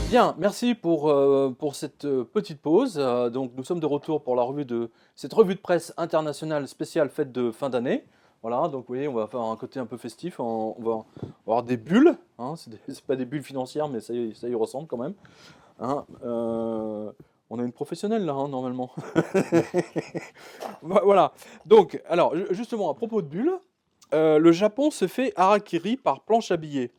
Bien, merci pour cette petite pause. Donc, nous sommes de retour pour cette revue de presse internationale spéciale fête de fin d'année. Voilà, donc vous voyez, on va faire un côté un peu festif. On va avoir des bulles. Hein, c'est pas des bulles financières, mais ça y ressemble quand même. Hein, on a une professionnelle là, hein, normalement. Voilà. Donc, alors, justement, à propos de bulles, le Japon se fait harakiri par planche à billets.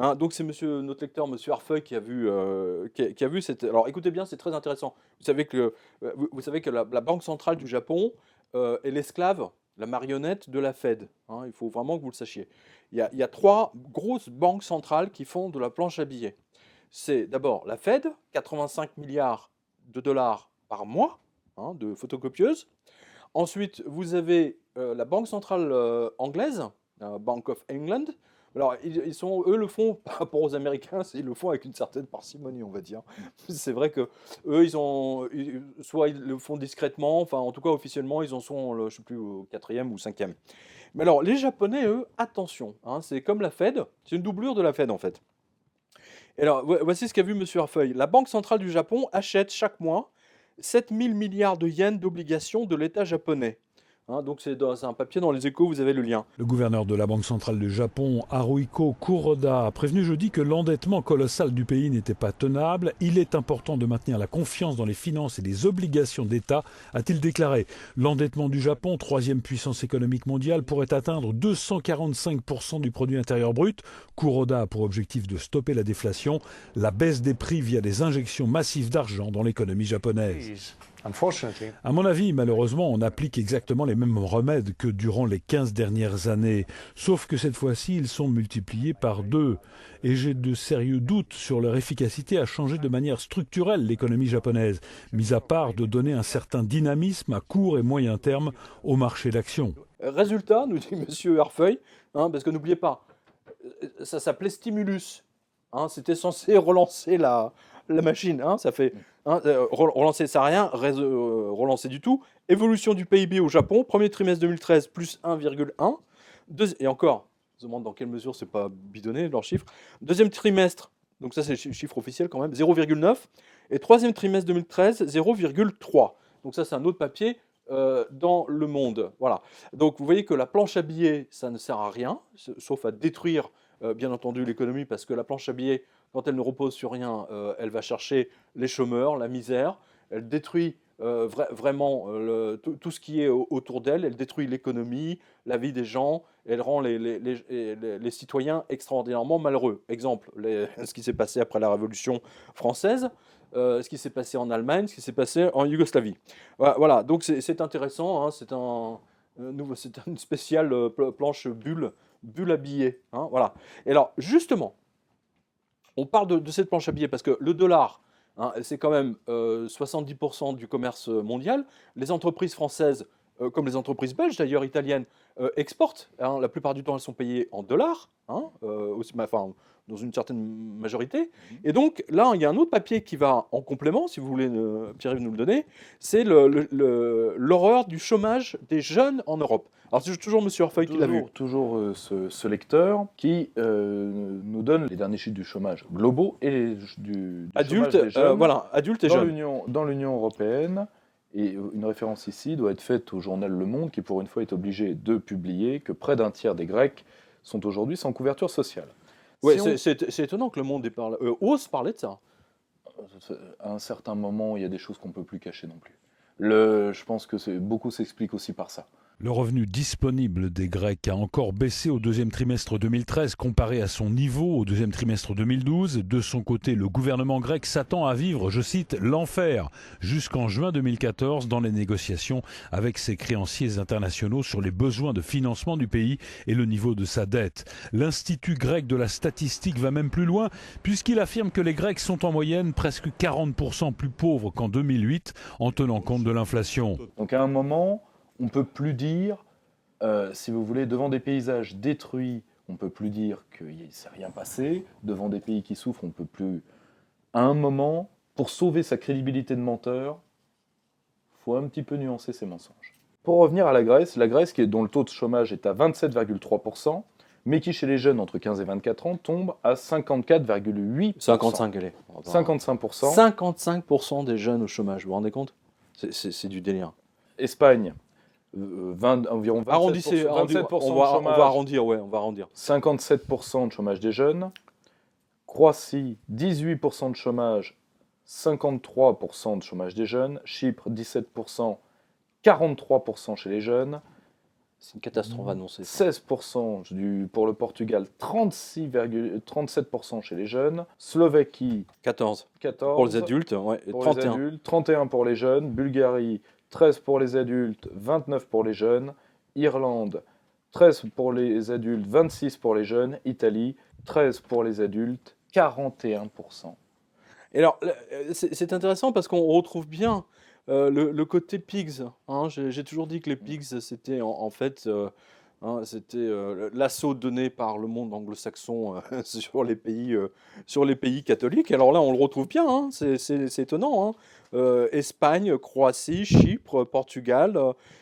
Hein, donc c'est notre lecteur, Monsieur Harfeuil, qui a vu cette. Alors écoutez bien, c'est très intéressant. Vous savez que la Banque centrale du Japon est l'esclave, la marionnette de la Fed. Hein, il faut vraiment que vous le sachiez. Il y a trois grosses banques centrales qui font de la planche à billets. C'est d'abord la Fed, 85 milliards de dollars par mois, hein, de photocopieuses. Ensuite, vous avez la Banque centrale anglaise, Bank of England. Alors, eux le font par rapport aux Américains, ils le font avec une certaine parcimonie, on va dire. C'est vrai que eux, soit ils le font discrètement, enfin, en tout cas, officiellement, ils en sont, je ne sais plus, au quatrième ou cinquième. Mais alors, les Japonais, eux, attention, hein, c'est comme la Fed, c'est une doublure de la Fed, en fait. Et alors, voici ce qu'a vu Monsieur Harfeuil. La Banque centrale du Japon achète chaque mois 7 000 milliards de yens d'obligations de l'État japonais. Hein, donc c'est un papier dans les Échos, vous avez le lien. Le gouverneur de la Banque centrale du Japon, Haruhiko Kuroda, a prévenu jeudi que l'endettement colossal du pays n'était pas tenable. Il est important de maintenir la confiance dans les finances et les obligations d'État, a-t-il déclaré. L'endettement du Japon, troisième puissance économique mondiale, pourrait atteindre 245% du produit intérieur brut. Kuroda a pour objectif de stopper la déflation, la baisse des prix via des injections massives d'argent dans l'économie japonaise. À mon avis, malheureusement, on applique exactement les mêmes remèdes que durant les 15 dernières années, sauf que cette fois-ci, ils sont multipliés par 2. Et j'ai de sérieux doutes sur leur efficacité à changer de manière structurelle l'économie japonaise, mis à part de donner un certain dynamisme à court et moyen terme au marché d'action. Résultat, nous dit Monsieur Harfeuil, hein, parce que n'oubliez pas, ça s'appelait stimulus. Hein, c'était censé relancer la machine. Hein, ça fait relancer, ça n'a rien relancé du tout. Évolution du PIB au Japon, premier trimestre 2013, plus 1,1. Et encore, je me demande dans quelle mesure c'est pas bidonné leur chiffre. Deuxième trimestre, donc ça c'est le chiffre officiel quand même, 0,9. Et troisième trimestre 2013, 0,3. Donc ça c'est un autre papier dans le monde. Voilà. Donc vous voyez que la planche à billets, ça ne sert à rien, sauf à détruire bien entendu l'économie, parce que la planche à billets, quand elle ne repose sur rien, elle va chercher les chômeurs, la misère, elle détruit vraiment tout ce qui est autour d'elle, elle détruit l'économie, la vie des gens, elle rend les citoyens extraordinairement malheureux. Exemple, ce qui s'est passé après la Révolution française, ce qui s'est passé en Allemagne, ce qui s'est passé en Yougoslavie. Voilà, donc c'est intéressant, hein, c'est une spéciale planche bulle à billets. Hein, voilà. Et alors, justement, on parle de cette planche à billets parce que le dollar, hein, c'est quand même 70% du commerce mondial. Les entreprises françaises, comme les entreprises belges, d'ailleurs italiennes, exportent. Hein, la plupart du temps, elles sont payées en dollars, hein, enfin, dans une certaine majorité. Et donc, là, il y a un autre papier qui va en complément, si vous voulez, Pierre-Yves nous le donner, c'est l'horreur du chômage des jeunes en Europe. Alors, c'est toujours M. Orfeuille qui l'a vu. Toujours ce lecteur qui nous donne les derniers chiffres du chômage globaux et du Adulte, chômage des jeunes voilà, adulte et dans jeune. dans l'Union européenne. Et une référence ici doit être faite au journal Le Monde, qui pour une fois est obligé de publier que près d'un tiers des Grecs sont aujourd'hui sans couverture sociale. Ouais, Si on- c'est étonnant que le monde ose parler de ça. À un certain moment, il y a des choses qu'on ne peut plus cacher non plus. Je pense que beaucoup s'explique aussi par ça. Le revenu disponible des Grecs a encore baissé au deuxième trimestre 2013 comparé à son niveau au deuxième trimestre 2012. De son côté, le gouvernement grec s'attend à vivre, je cite, l'enfer jusqu'en juin 2014 dans les négociations avec ses créanciers internationaux sur les besoins de financement du pays et le niveau de sa dette. L'Institut grec de la statistique va même plus loin puisqu'il affirme que les Grecs sont en moyenne presque 40% plus pauvres qu'en 2008 en tenant compte de l'inflation. Donc à un moment, on ne peut plus dire, si vous voulez, devant des paysages détruits, on ne peut plus dire qu'il ne s'est rien passé. Devant des pays qui souffrent, on ne peut plus. À un moment, pour sauver sa crédibilité de menteur, il faut un petit peu nuancer ses mensonges. Pour revenir à la Grèce dont le taux de chômage est à 27,3%, mais qui chez les jeunes entre 15 et 24 ans tombe à 54,8%. 55, allez. 55%. 55% des jeunes au chômage, vous vous rendez compte? C'est du délire. Espagne, environ 27%, Arrondissez, 27% on de va chômage, arrondir, ouais, on va arrondir. 57% de chômage des jeunes. Croatie, 18% de chômage, 53% de chômage des jeunes. Chypre, 17%, 43% chez les jeunes. C'est une catastrophe annoncée. 16% pour le Portugal, 37% chez les jeunes. Slovaquie, 14. 14%. Pour les adultes, ouais, et Pour 31. les adultes, 31 pour les jeunes. Bulgarie, 13 pour les adultes, 29 pour les jeunes. Irlande, 13 pour les adultes, 26 pour les jeunes. Italie, 13 pour les adultes, 41%. Et alors, c'est intéressant parce qu'on retrouve bien le côté pigs. Hein. J'ai toujours dit que les pigs, c'était en fait c'était l'assaut donné par le monde anglo-saxon sur les pays catholiques. Alors là, on le retrouve bien, hein. C'est étonnant. Hein. Espagne, Croatie, Chypre, Portugal,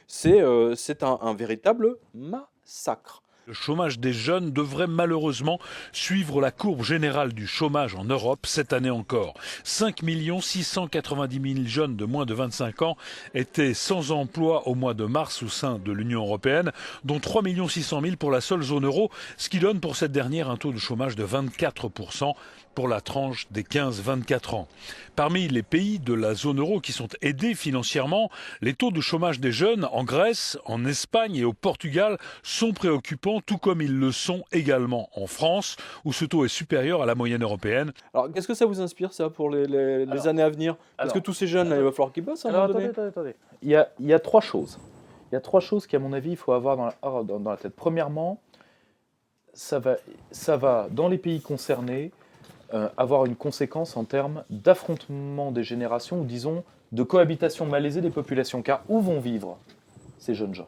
c'est un véritable massacre. Le chômage des jeunes devrait malheureusement suivre la courbe générale du chômage en Europe cette année encore. 5 690 000 jeunes de moins de 25 ans étaient sans emploi au mois de mars au sein de l'Union européenne, dont 3 600 000 pour la seule zone euro, ce qui donne pour cette dernière un taux de chômage de 24% pour la tranche des 15-24 ans. Parmi les pays de la zone euro qui sont aidés financièrement, les taux de chômage des jeunes en Grèce, en Espagne et au Portugal sont préoccupants, tout comme ils le sont également en France, où ce taux est supérieur à la moyenne européenne. Alors, qu'est-ce que ça vous inspire, ça, pour les années à venir? Parce que tous ces jeunes, là, il va falloir qu'ils bossent à un moment donné. Attendez. Il y a trois choses. Il y a trois choses qu'à mon avis, il faut avoir dans la tête. Premièrement, ça va dans les pays concernés, avoir une conséquence en termes d'affrontement des générations, ou disons de cohabitation malaisée des populations. Car où vont vivre ces jeunes gens?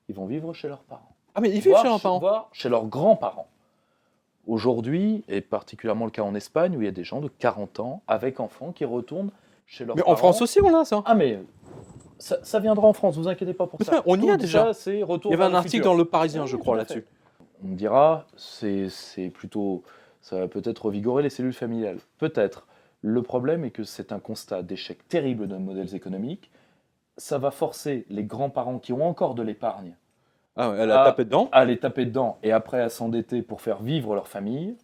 Ils vont vivre chez leurs parents. Ah, mais ils vivent chez leurs parents? Voire chez leurs grands-parents. Aujourd'hui, et particulièrement le cas en Espagne, où il y a des gens de 40 ans avec enfants qui retournent chez leurs Mais parents. en France aussi, on l'a, ça. Ah mais ça viendra en France, vous inquiétez pas pour ça. On y a Tout déjà. ça, c'est retour Il y avait vers un le article futur. dans Le Parisien, je Oui, crois, tout à fait. là-dessus. On me dira, c'est plutôt, ça va peut-être revigorer les cellules familiales. Peut-être. Le problème est que c'est un constat d'échec terrible de nos modèles économiques. Ça va forcer les grands-parents qui ont encore de l'épargne Ah, ouais, elle a tapé dedans. à les taper dedans et après à s'endetter pour faire vivre leur famille.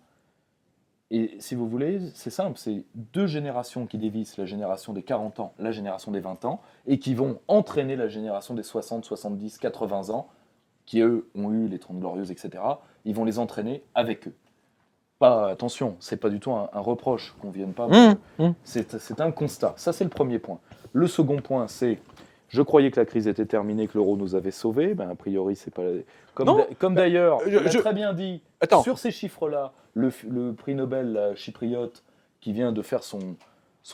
Et si vous voulez, c'est simple, c'est deux générations qui dévissent, la génération des 40 ans, la génération des 20 ans, et qui vont entraîner la génération des 60, 70, 80 ans, qui eux ont eu les 30 glorieuses, etc. Ils vont les entraîner avec eux. Pas, attention, c'est pas du tout un reproche qu'on vienne pas. C'est un constat. Ça, c'est le premier point. Le second point, c'est je croyais que la crise était terminée, que l'euro nous avait sauvés. Ben, a priori, c'est pas. Comme d'ailleurs, on a très bien dit, sur ces chiffres-là, le prix Nobel chypriote qui vient de faire son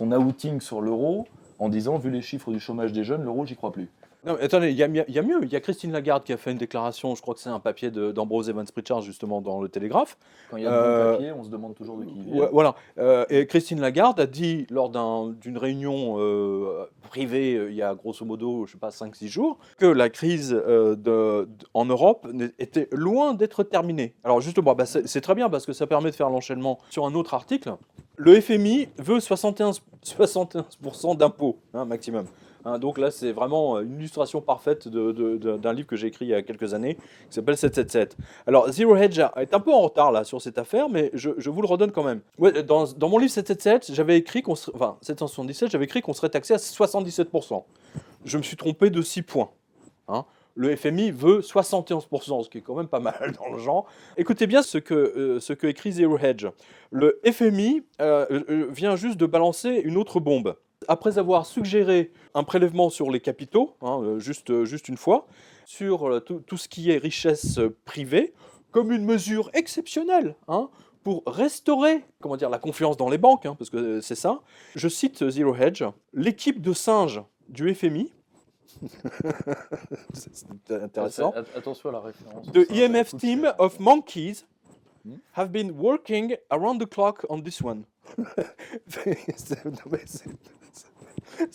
outing sur l'euro en disant, vu les chiffres du chômage des jeunes, l'euro, j'y crois plus. Non, mais attendez, il y a mieux. Il y a Christine Lagarde qui a fait une déclaration, je crois que c'est un papier d'Ambrose Evans-Pritchard, justement, dans le Télégraphe. Quand il y a de bons papiers, on se demande toujours de qui il vient. Ouais, voilà. Et Christine Lagarde a dit, lors d'une réunion privée, il y a grosso modo, je sais pas, 5-6 jours, que la crise en Europe était loin d'être terminée. Alors justement, c'est très bien, parce que ça permet de faire l'enchaînement sur un autre article. Le FMI veut 71% d'impôts, hein, maximum. Hein, donc là, c'est vraiment une illustration parfaite d'un livre que j'ai écrit il y a quelques années, qui s'appelle 777. Alors, Zero Hedge est un peu en retard là sur cette affaire, mais je vous le redonne quand même. Ouais, dans mon livre 777, j'avais écrit 777, j'avais écrit qu'on serait taxé à 77%. Je me suis trompé de 6 points. Hein. Le FMI veut 71%, ce qui est quand même pas mal dans le genre. Écoutez bien ce que écrit Zero Hedge. Le FMI vient juste de balancer une autre bombe. Après avoir suggéré un prélèvement sur les capitaux, hein, juste une fois, sur tout ce qui est richesse privée, comme une mesure exceptionnelle, hein, pour restaurer, la confiance dans les banques, hein, parce que c'est ça. Je cite Zero Hedge, l'équipe de singes du FMI, c'est intéressant, Attention à la référence. The IMF team of monkeys have been working around the clock on this one.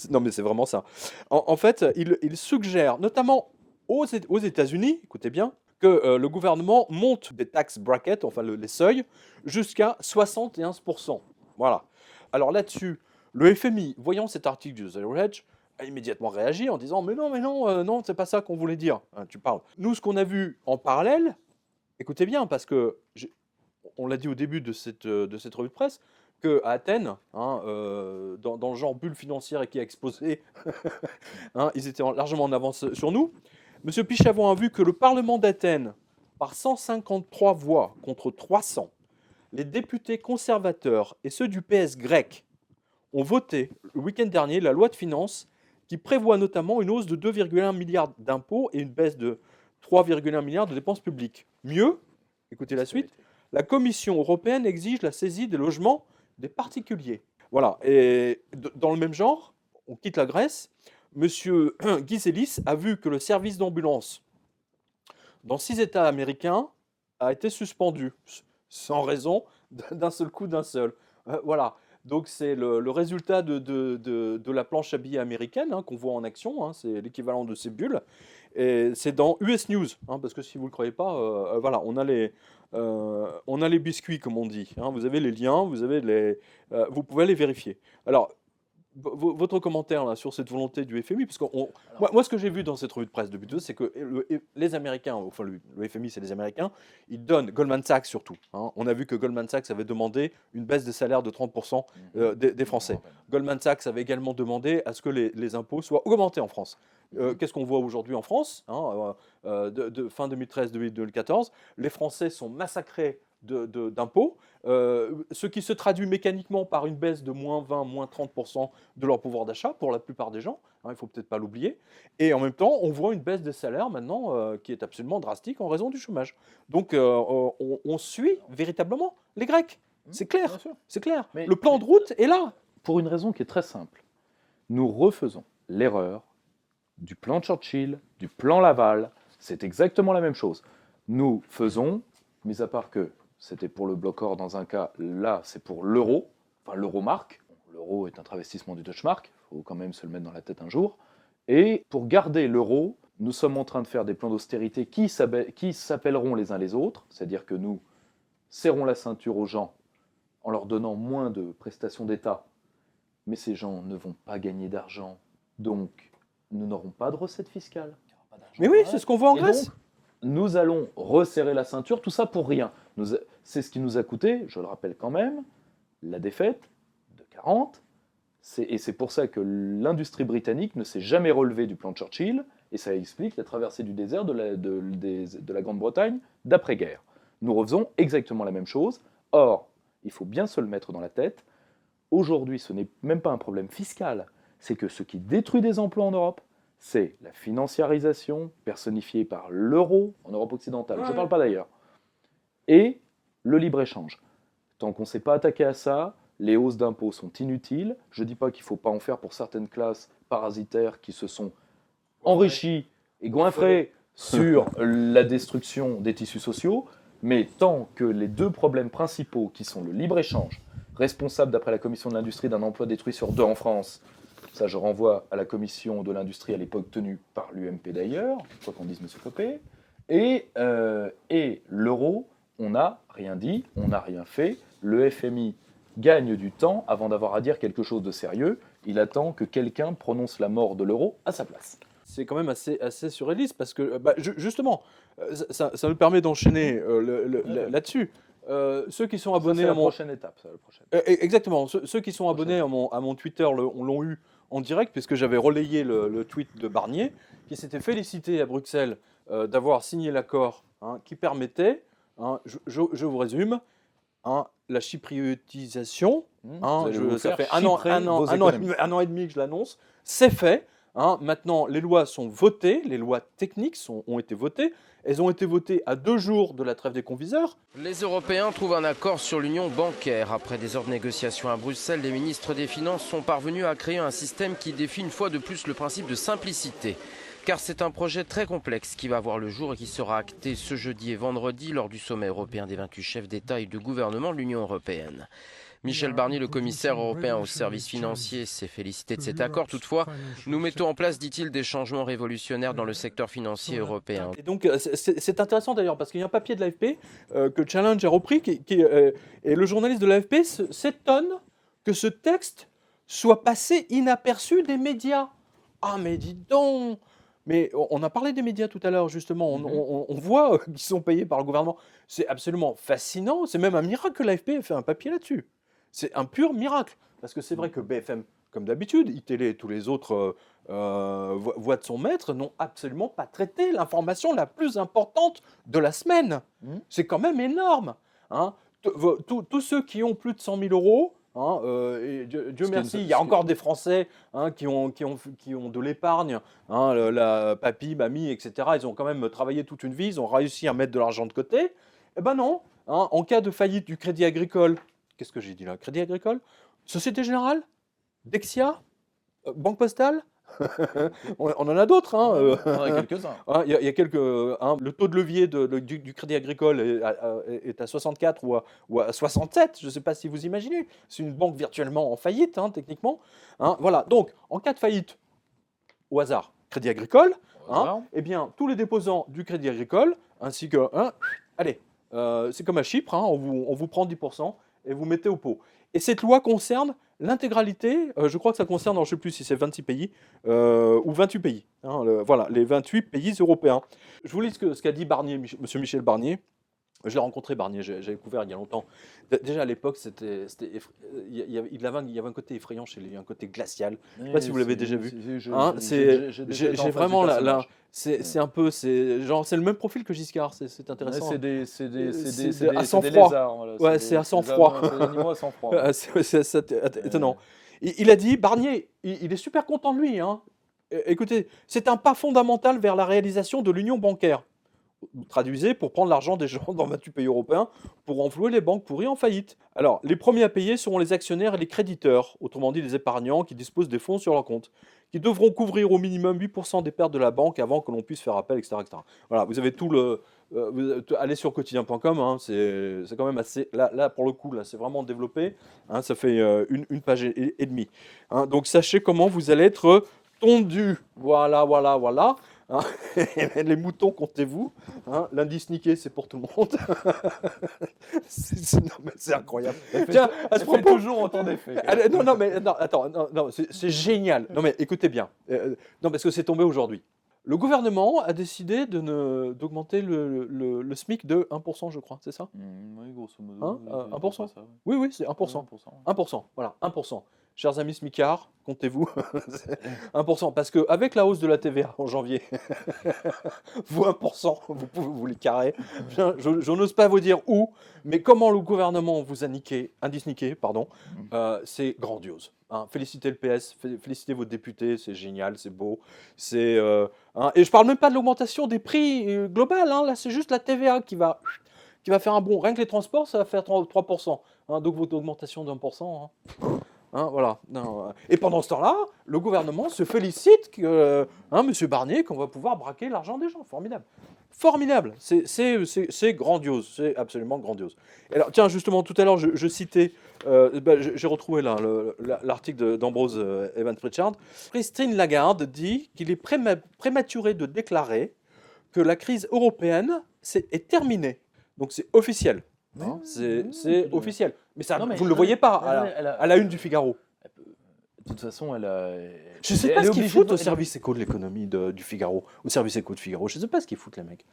Non mais c'est vraiment ça. En fait, il suggère, notamment aux États-Unis, écoutez bien, que le gouvernement monte des tax brackets, enfin les seuils, jusqu'à 71%. Voilà. Alors là-dessus, le FMI, voyant cet article du Zero Hedge, a immédiatement réagi en disant mais non, non, c'est pas ça qu'on voulait dire. Hein, tu parles. Nous, ce qu'on a vu en parallèle, écoutez bien, parce que on l'a dit au début de cette revue de presse, qu'à Athènes, hein, dans le genre bulle financière et qui a explosé, hein, ils étaient largement en avance sur nous. Monsieur Pichavon a vu que le Parlement d'Athènes, par 153 voix contre 300, les députés conservateurs et ceux du PS grec ont voté le week-end dernier la loi de finances qui prévoit notamment une hausse de 2,1 milliards d'impôts et une baisse de 3,1 milliards de dépenses publiques. Mieux, écoutez la suite, la Commission européenne exige la saisie des logements des particuliers. Voilà, et dans le même genre, on quitte la Grèce, Monsieur Giselis a vu que le service d'ambulance dans 6 États américains a été suspendu, sans raison, d'un seul coup, d'un seul. Voilà. Donc c'est le résultat de la planche à billets américaine hein, qu'on voit en action, hein, c'est l'équivalent de ces bulles. Et c'est dans US News, hein, parce que si vous ne le croyez pas, voilà, on a les biscuits comme on dit. Hein, vous avez les liens, vous pouvez les vérifier. Alors, votre commentaire là, sur cette volonté du FMI, parce que moi, ce que j'ai vu dans cette revue de presse depuis deux, c'est que les Américains, enfin le FMI c'est les Américains, ils donnent, Goldman Sachs surtout, hein, on a vu que Goldman Sachs avait demandé une baisse des salaires de 30% des Français. Goldman Sachs avait également demandé à ce que les impôts soient augmentés en France. Qu'est-ce qu'on voit aujourd'hui en France hein, de fin 2013-2014, les Français sont massacrés d'impôts, ce qui se traduit mécaniquement par une baisse de moins 20, moins 30% de leur pouvoir d'achat pour la plupart des gens, hein, il ne faut peut-être pas l'oublier. Et en même temps, on voit une baisse des salaires maintenant qui est absolument drastique en raison du chômage. Donc on suit véritablement les Grecs, c'est clair, c'est clair. Le plan de route est là. Pour une raison qui est très simple. Nous refaisons l'erreur du plan Churchill, du plan Laval, c'est exactement la même chose. Nous faisons, mis à part que c'était pour le bloc-or dans un cas, là c'est pour l'euro, enfin l'euro-marque. L'euro est un travestissement du Deutschmark, il faut quand même se le mettre dans la tête un jour. Et pour garder l'euro, nous sommes en train de faire des plans d'austérité qui s'appelleront les uns les autres, c'est-à-dire que nous serrons la ceinture aux gens en leur donnant moins de prestations d'État, mais ces gens ne vont pas gagner d'argent, donc nous n'aurons pas de recettes fiscales. Mais oui, c'est ce qu'on voit en Grèce. Donc, nous allons resserrer la ceinture, tout ça pour rien. C'est ce qui nous a coûté, je le rappelle quand même, la défaite de 40. Et c'est pour ça que l'industrie britannique ne s'est jamais relevée du plan Churchill, et ça explique la traversée du désert de la Grande-Bretagne d'après-guerre. Nous refaisons exactement la même chose. Or, il faut bien se le mettre dans la tête, aujourd'hui ce n'est même pas un problème fiscal, c'est que ce qui détruit des emplois en Europe, c'est la financiarisation personnifiée par l'euro en Europe occidentale, je ne parle pas d'ailleurs, et le libre-échange. Tant qu'on ne s'est pas attaqué à ça, les hausses d'impôts sont inutiles. Je ne dis pas qu'il ne faut pas en faire pour certaines classes parasitaires qui se sont enrichies et goinfrées sur la destruction des tissus sociaux, mais tant que les deux problèmes principaux qui sont le libre-échange, responsable d'après la Commission de l'Industrie d'un emploi détruit sur 2 en France, ça je renvoie à la Commission de l'Industrie à l'époque tenue par l'UMP d'ailleurs, quoi qu'on dise M. Copé, et l'euro, on n'a rien dit, on n'a rien fait, le FMI gagne du temps avant d'avoir à dire quelque chose de sérieux, il attend que quelqu'un prononce la mort de l'euro à sa place. C'est quand même assez surréaliste parce que, justement, ça nous permet d'enchaîner là-dessus. Ceux qui sont abonnés ça, à mon... prochaine étape, ça, la prochaine. Exactement. Ceux qui sont abonnés à mon Twitter l'ont eu en direct puisque j'avais relayé le tweet de Barnier qui s'était félicité à Bruxelles d'avoir signé l'accord qui permettait, je vous résume, la chypriotisation. Ça fait un an et demi que je l'annonce. C'est fait. Maintenant, les lois sont votées, les lois techniques ont été votées. Elles ont été votées à 2 jours de la trêve des confiseurs. Les Européens trouvent un accord sur l'union bancaire. Après des heures de négociations à Bruxelles, les ministres des Finances sont parvenus à créer un système qui défie une fois de plus le principe de simplicité. Car c'est un projet très complexe qui va voir le jour et qui sera acté ce jeudi et vendredi lors du sommet européen des 28 chefs d'État et de gouvernement de l'Union européenne. Michel Barnier, le commissaire européen aux services financiers, s'est félicité de cet accord. Toutefois, nous mettons en place, dit-il, des changements révolutionnaires dans le secteur financier européen. Et donc, c'est intéressant d'ailleurs, parce qu'il y a un papier de l'AFP que Challenge a repris, et le journaliste de l'AFP s'étonne que ce texte soit passé inaperçu des médias. Ah, mais dis donc! Mais on a parlé des médias tout à l'heure, justement. On voit qu'ils sont payés par le gouvernement. C'est absolument fascinant. C'est même un miracle que l'AFP ait fait un papier là-dessus. C'est un pur miracle. Parce que c'est vrai que BFM, comme d'habitude, iTélé et tous les autres voix de son maître, n'ont absolument pas traité l'information la plus importante de la semaine. C'est quand même énorme. Hein. Tous ceux qui ont plus de 100 000 euros, hein, et Dieu merci, il y a encore des Français qui ont de l'épargne, hein, papy, mamie, etc. Ils ont quand même travaillé toute une vie, ils ont réussi à mettre de l'argent de côté. Eh ben non, hein, en cas de faillite du Crédit Agricole, qu'est-ce que j'ai dit là? Crédit Agricole, Société Générale, Dexia, Banque Postale. On en a d'autres. On en a quelques-uns. Il y a quelques. Le taux de levier du Crédit Agricole est à 64 ou à 67. Je ne sais pas si vous imaginez. C'est une banque virtuellement en faillite, techniquement. Voilà. Donc, en cas de faillite, au hasard, Crédit Agricole, eh bien, tous les déposants du Crédit Agricole, ainsi que. Allez, c'est comme à Chypre, on vous prend 10% et vous mettez au pot. Et cette loi concerne l'intégralité, je crois que ça concerne, je ne sais plus si c'est 26 pays ou 28 pays. Voilà, les 28 pays européens. Je vous lis ce qu'a dit Barnier, monsieur Michel Barnier. Je l'ai rencontré, Barnier, j'avais découvert il y a longtemps. Déjà à l'époque, il y avait un côté effrayant chez lui, un côté glacial. Je ne sais pas si vous l'avez déjà vu. J'ai vraiment c'est un peu, c'est le même profil que Giscard, c'est intéressant. C'est des à sang-froid. lézards. Voilà, ouais, c'est à sang-froid. C'est des animaux à sang-froid. C'est étonnant. Il a dit, Barnier, il est super content de lui. Écoutez, c'est un pas fondamental vers la réalisation de l'union bancaire. Traduisez, pour prendre l'argent des gens dans 28 pays européens pour enflouer les banques pourries en faillite. Alors, les premiers à payer seront les actionnaires et les créditeurs, autrement dit les épargnants qui disposent des fonds sur leur compte, qui devront couvrir au minimum 8% des pertes de la banque avant que l'on puisse faire appel, etc. etc. Voilà, vous avez tout le... allez sur quotidien.com, c'est quand même assez... Là, pour le coup, là, c'est vraiment développé. Ça fait une page et demie. Donc, sachez comment vous allez être tondu. Voilà. Les moutons, comptez-vous. L'indice niqué, c'est pour tout le monde. C'est incroyable. Tiens, à ce propos, toujours autant d'effets. Attends, c'est génial. Non, mais écoutez bien. Non, parce que c'est tombé aujourd'hui. Le gouvernement a décidé d'augmenter le SMIC de 1%, je crois, c'est ça? Oui, grosso modo. 1%. Oui, c'est 1%. 1%, voilà, 1%. Chers amis smicards, comptez-vous 1%, parce qu'avec la hausse de la TVA en janvier, vous 1%, vous pouvez vous les carrer. Je n'ose pas vous dire où, mais comment le gouvernement vous a indice niqué, c'est grandiose. Félicitez le PS, félicitez vos députés, c'est génial, c'est beau. Et je parle même pas de l'augmentation des prix global, là c'est juste la TVA qui va faire un bond. Rien que les transports, ça va faire 3%. Donc votre augmentation d'1%. Voilà. Non. Et pendant ce temps-là, le gouvernement se félicite que M. Barnier, qu'on va pouvoir braquer l'argent des gens. Formidable. Formidable. C'est grandiose. C'est absolument grandiose. Et alors, tiens, justement, tout à l'heure, je citais, j'ai retrouvé là l'article d'Ambrose Evan Pritchard. Christine Lagarde dit qu'il est prématuré de déclarer que la crise européenne est terminée. Donc c'est officiel. C'est officiel. Mais ça, vous ne le voyez pas à la une du Figaro. De toute façon, je ne sais pas ce qu'ils foutent au service éco de l'économie du Figaro, au service éco de Figaro. Je ne sais pas ce qu'ils foutent, les mecs.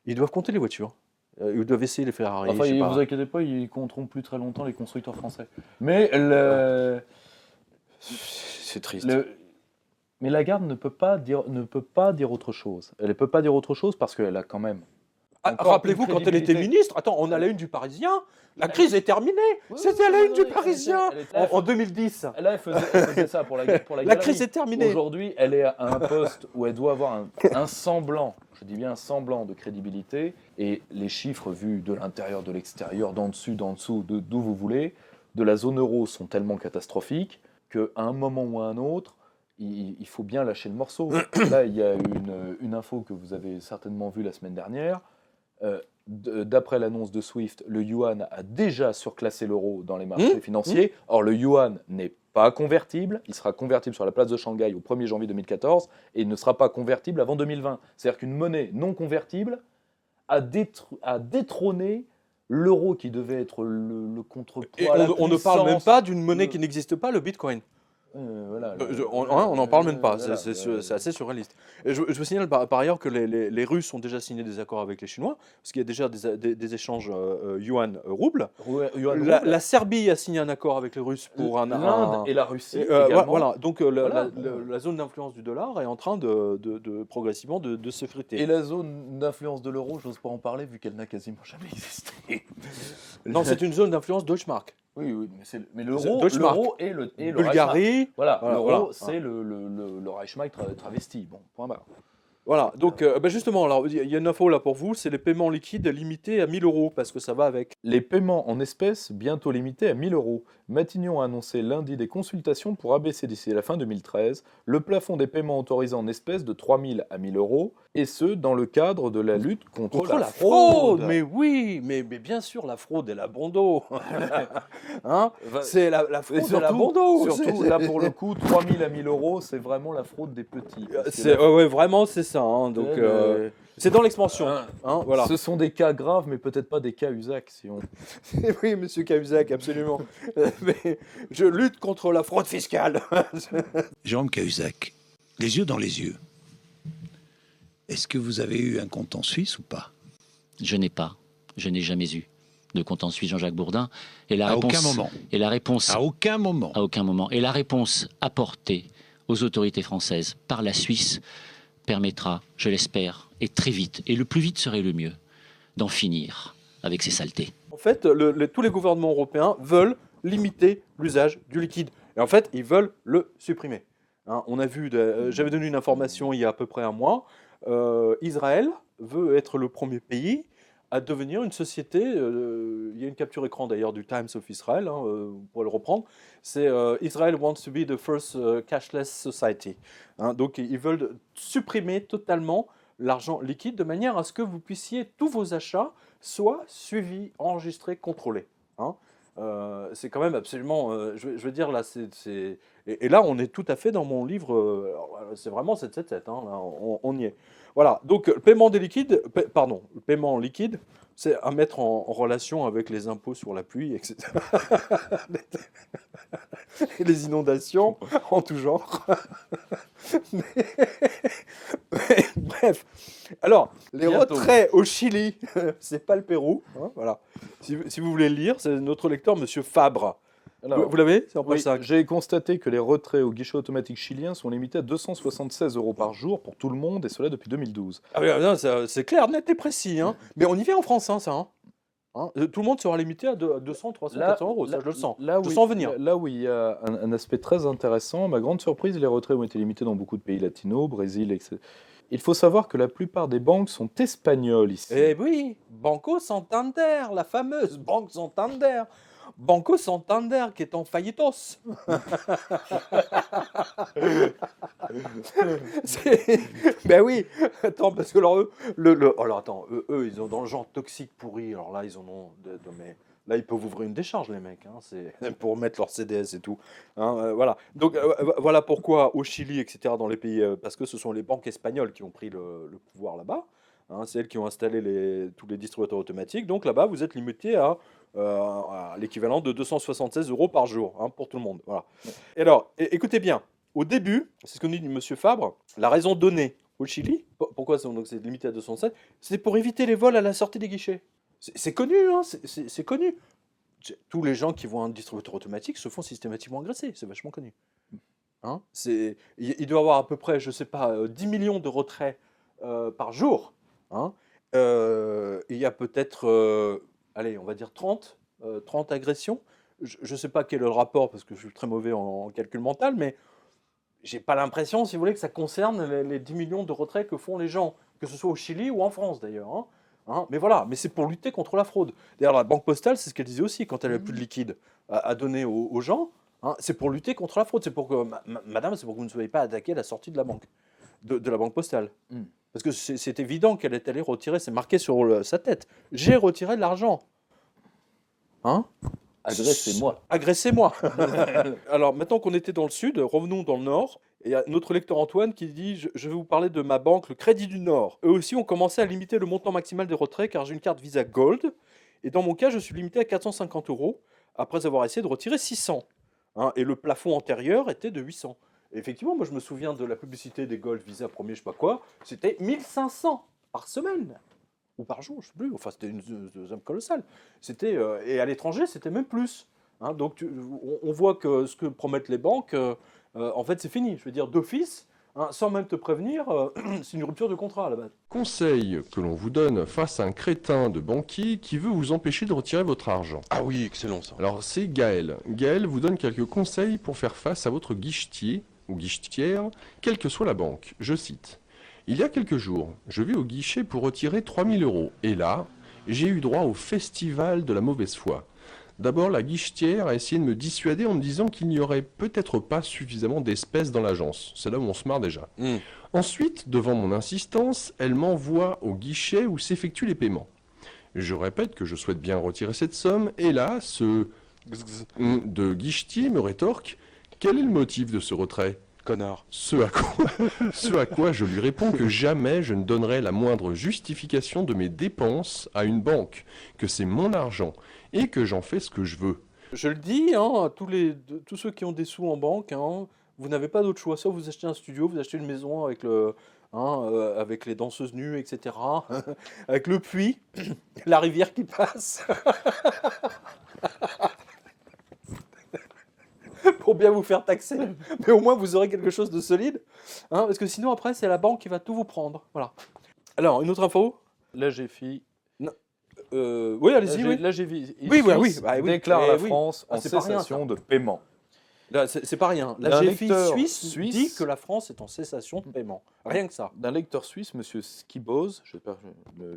Ils doivent compter les voitures. Ils doivent essayer les Ferrari. Enfin, ne vous inquiétez pas, ils compteront plus très longtemps les constructeurs français. Mais c'est triste. Mais Lagarde ne peut pas dire autre chose. Elle ne peut pas dire autre chose parce qu'elle a quand même... Rappelez-vous, quand elle était ministre, on a la une du Parisien, la crise est terminée. C'était à la une du Parisien en 2010. Là, elle faisait ça pour la galerie. La crise est terminée. Aujourd'hui, elle est à un poste où elle doit avoir un semblant, je dis bien un semblant de crédibilité, et les chiffres vus de l'intérieur, de l'extérieur, d'en dessous, d'où vous voulez, de la zone euro sont tellement catastrophiques qu'à un moment ou à un autre, il faut bien lâcher le morceau. Là, il y a une info que vous avez certainement vue la semaine dernière. d'après l'annonce de SWIFT, le yuan a déjà surclassé l'euro dans les marchés financiers. Or, le yuan n'est pas convertible. Il sera convertible sur la place de Shanghai au 1er janvier 2014 et il ne sera pas convertible avant 2020. C'est-à-dire qu'une monnaie non convertible a détrôné l'euro qui devait être le contrepoids. Et à la on ne parle même puissance. pas d'une monnaie qui n'existe pas, le Bitcoin. Voilà, On n'en parle même pas, voilà, c'est assez surréaliste. Et je vous signale par ailleurs que les Russes ont déjà signé des accords avec les Chinois, parce qu'il y a déjà des échanges yuan-rouble. La Serbie a signé un accord avec les Russes pour l'Inde et la Russie Et, également. voilà, donc Voilà. la zone d'influence du dollar est en train de progressivement de s'effriter. Et la zone d'influence de l'euro, j'ose pas en parler vu qu'elle n'a quasiment jamais existé. Non, c'est une zone d'influence Deutschmark. Oui, mais l'euro Deutschmark. et le Reichsmark. Bulgarie. Voilà, Voilà, l'euro, voilà. c'est le Reichsmark travesti. Bon, point barre. Voilà, donc justement, alors il y a une info là pour vous, c'est les paiements liquides limités à 1000 euros, parce que ça va avec. Les paiements en espèces bientôt limités à 1000 euros. Matignon a annoncé lundi des consultations pour abaisser d'ici la fin 2013 le plafond des paiements autorisés en espèces de 3 000 à 1 000 euros, et ce, dans le cadre de la lutte contre la fraude. Mais oui, mais bien sûr, la fraude et la bondo. Hein, c'est la fraude et la bondo. Surtout, là, pour le coup, 3 000 à 1 000 euros, c'est vraiment la fraude des petits. Ouais, vraiment, c'est ça. Hein, donc, c'est dans l'expansion. Hein, voilà. Ce sont des cas graves, mais peut-être pas des cas Usac. Si on... Oui, monsieur Cahuzac, absolument. Mais je lutte contre la fraude fiscale. Jérôme Cahuzac, les yeux dans les yeux. Est-ce que vous avez eu un compte en Suisse ou pas? Je n'ai jamais eu de compte en Suisse, Jean-Jacques Bourdin. Et la À réponse, aucun moment. Et la réponse, À aucun moment. à aucun moment. Et la réponse apportée aux autorités françaises par la Suisse permettra, je l'espère, et très vite, et le plus vite serait le mieux, d'en finir avec ces saletés. En fait, tous les gouvernements européens veulent limiter l'usage du liquide. Et en fait, ils veulent le supprimer. Hein, on a vu, j'avais donné une information il y a à peu près un mois. Israël veut être le premier pays à devenir une société. Il y a une capture écran d'ailleurs du Times of Israel, hein, vous pourrez le reprendre. C'est Israel wants to be the first cashless society. Hein, donc ils veulent supprimer totalement l'argent liquide de manière à ce que vous puissiez, tous vos achats soient suivis, enregistrés, contrôlés. Hein. C'est quand même absolument, je veux dire là, et là on est tout à fait dans mon livre, c'est vraiment 777, hein, là, on y est. Voilà, donc le paiement des liquides, le paiement liquide, c'est à mettre en relation avec les impôts sur la pluie, etc. Et les inondations en tout genre. Bref, alors, les Bientôt. retraits au Chili, c'est pas le Pérou, hein, voilà. Si vous voulez le lire, c'est notre lecteur, Monsieur Fabre. Alors, Vous l'avez? C'est en page oui, 5. j'ai constaté que les retraits au guichet automatique chilien sont limités à 276 euros par jour pour tout le monde, et cela depuis 2012. Ah oui, non, c'est clair, net et précis. Hein. Mais on y vient en France, hein, ça. Hein. Tout le monde sera limité à 200, 300, 400 euros, ça je le sens. Je sens venir. Là où il y a un aspect très intéressant, à ma grande surprise, les retraits ont été limités dans beaucoup de pays latinos, Brésil, etc. Il faut savoir que la plupart des banques sont espagnoles ici. Eh oui, Banco Santander, la fameuse Banque Santander. Banco Santander qui est en faillitos. Ben oui, attends, parce que alors eux, ils ont dans le genre toxique pourri. Alors là, ils en ont. Mais là, ils peuvent ouvrir une décharge, les mecs. Hein, c'est pour mettre leur CDS et tout. Hein, voilà. Donc voilà pourquoi au Chili, etc., dans les pays, parce que ce sont les banques espagnoles qui ont pris le pouvoir là-bas. Hein, c'est elles qui ont installé tous les distributeurs automatiques. Donc là-bas, vous êtes limité à l'équivalent de 276 euros par jour, hein, pour tout le monde. Voilà. Et alors, écoutez bien, au début, c'est ce que nous dit M. Fabre, la raison donnée au Chili, pourquoi c'est limité à 207, c'est pour éviter les vols à la sortie des guichets. C'est connu, hein, c'est connu. Tous les gens qui voient un distributeur automatique se font systématiquement agresser, c'est vachement connu. Hein, il doit y avoir à peu près, je ne sais pas, 10 millions de retraits par jour. Hein. Il y a peut-être, allez, on va dire 30 agressions. Je ne sais pas quel est le rapport, parce que je suis très mauvais en calcul mental, mais j'ai pas l'impression, si vous voulez, que ça concerne les 10 millions de retraits que font les gens, que ce soit au Chili ou en France d'ailleurs. Hein. Hein, mais voilà, mais c'est pour lutter contre la fraude. D'ailleurs, la Banque Postale, c'est ce qu'elle disait aussi, quand elle n'avait plus de liquide à donner aux gens, hein, c'est pour lutter contre la fraude. C'est pour que, madame, c'est pour que vous ne soyez pas attaqué à la sortie de la banque, de la Banque Postale. Parce que c'est évident qu'elle est allée retirer, c'est marqué sur sa tête. J'ai retiré de l'argent. Hein? Agressez-moi. Agressez-moi. Alors maintenant qu'on était dans le sud, revenons dans le nord. Et il y a notre lecteur Antoine qui dit je vais vous parler de ma banque, le Crédit du Nord. Eux aussi ont commencé à limiter le montant maximal des retraits car j'ai une carte Visa Gold. Et dans mon cas, je suis limité à 450 € après avoir essayé de retirer 600. Hein, et le plafond antérieur était de 800. Et effectivement, moi je me souviens de la publicité des Gold Visa premier, je sais pas quoi. C'était 1500 par semaine. Ou par jour, je sais plus. Enfin, c'était une somme colossale. C'était, et à l'étranger, c'était même plus. Hein, donc, on voit que ce que promettent les banques, en fait, c'est fini. Je veux dire, d'office, hein, sans même te prévenir, c'est une rupture de contrat à la base. Conseil que l'on vous donne face à un crétin de banquier qui veut vous empêcher de retirer votre argent. Ah oui, excellent ça. Alors c'est Gaël. Gaël vous donne quelques conseils pour faire face à votre guichetier ou guichetière, quelle que soit la banque. Je cite. Il y a quelques jours, je vais au guichet pour retirer 3000 € et là, j'ai eu droit au festival de la mauvaise foi. D'abord, la guichetière a essayé de me dissuader en me disant qu'il n'y aurait peut-être pas suffisamment d'espèces dans l'agence. C'est là où on se marre déjà. Ensuite, devant mon insistance, elle m'envoie au guichet où s'effectuent les paiements. Je répète que je souhaite bien retirer cette somme, et là, ce de guichetier me rétorque « Quel est le motif de ce retrait ?» Connard. Ce à quoi je lui réponds que jamais je ne donnerai la moindre justification de mes dépenses à une banque, que c'est mon argent et que j'en fais ce que je veux. Je le dis, hein, à tous ceux qui ont des sous en banque, hein, vous n'avez pas d'autre choix. Soit vous achetez un studio, vous achetez une maison avec, avec les danseuses nues, etc. Avec le puits, la rivière qui passe. Pour bien vous faire taxer. Mais au moins, vous aurez quelque chose de solide. Hein, parce que sinon, après, c'est la banque qui va tout vous prendre. Voilà. Alors, une autre info. La GFI. Oui, allez-y. Oui. La GFI oui. déclare la oui. France en c'est pas rien, cessation de paiement. Là, c'est pas rien. La D'un GFI lecteur suisse dit que la France est en cessation de paiement. Rien que ça. D'un lecteur suisse, monsieur Skiboz,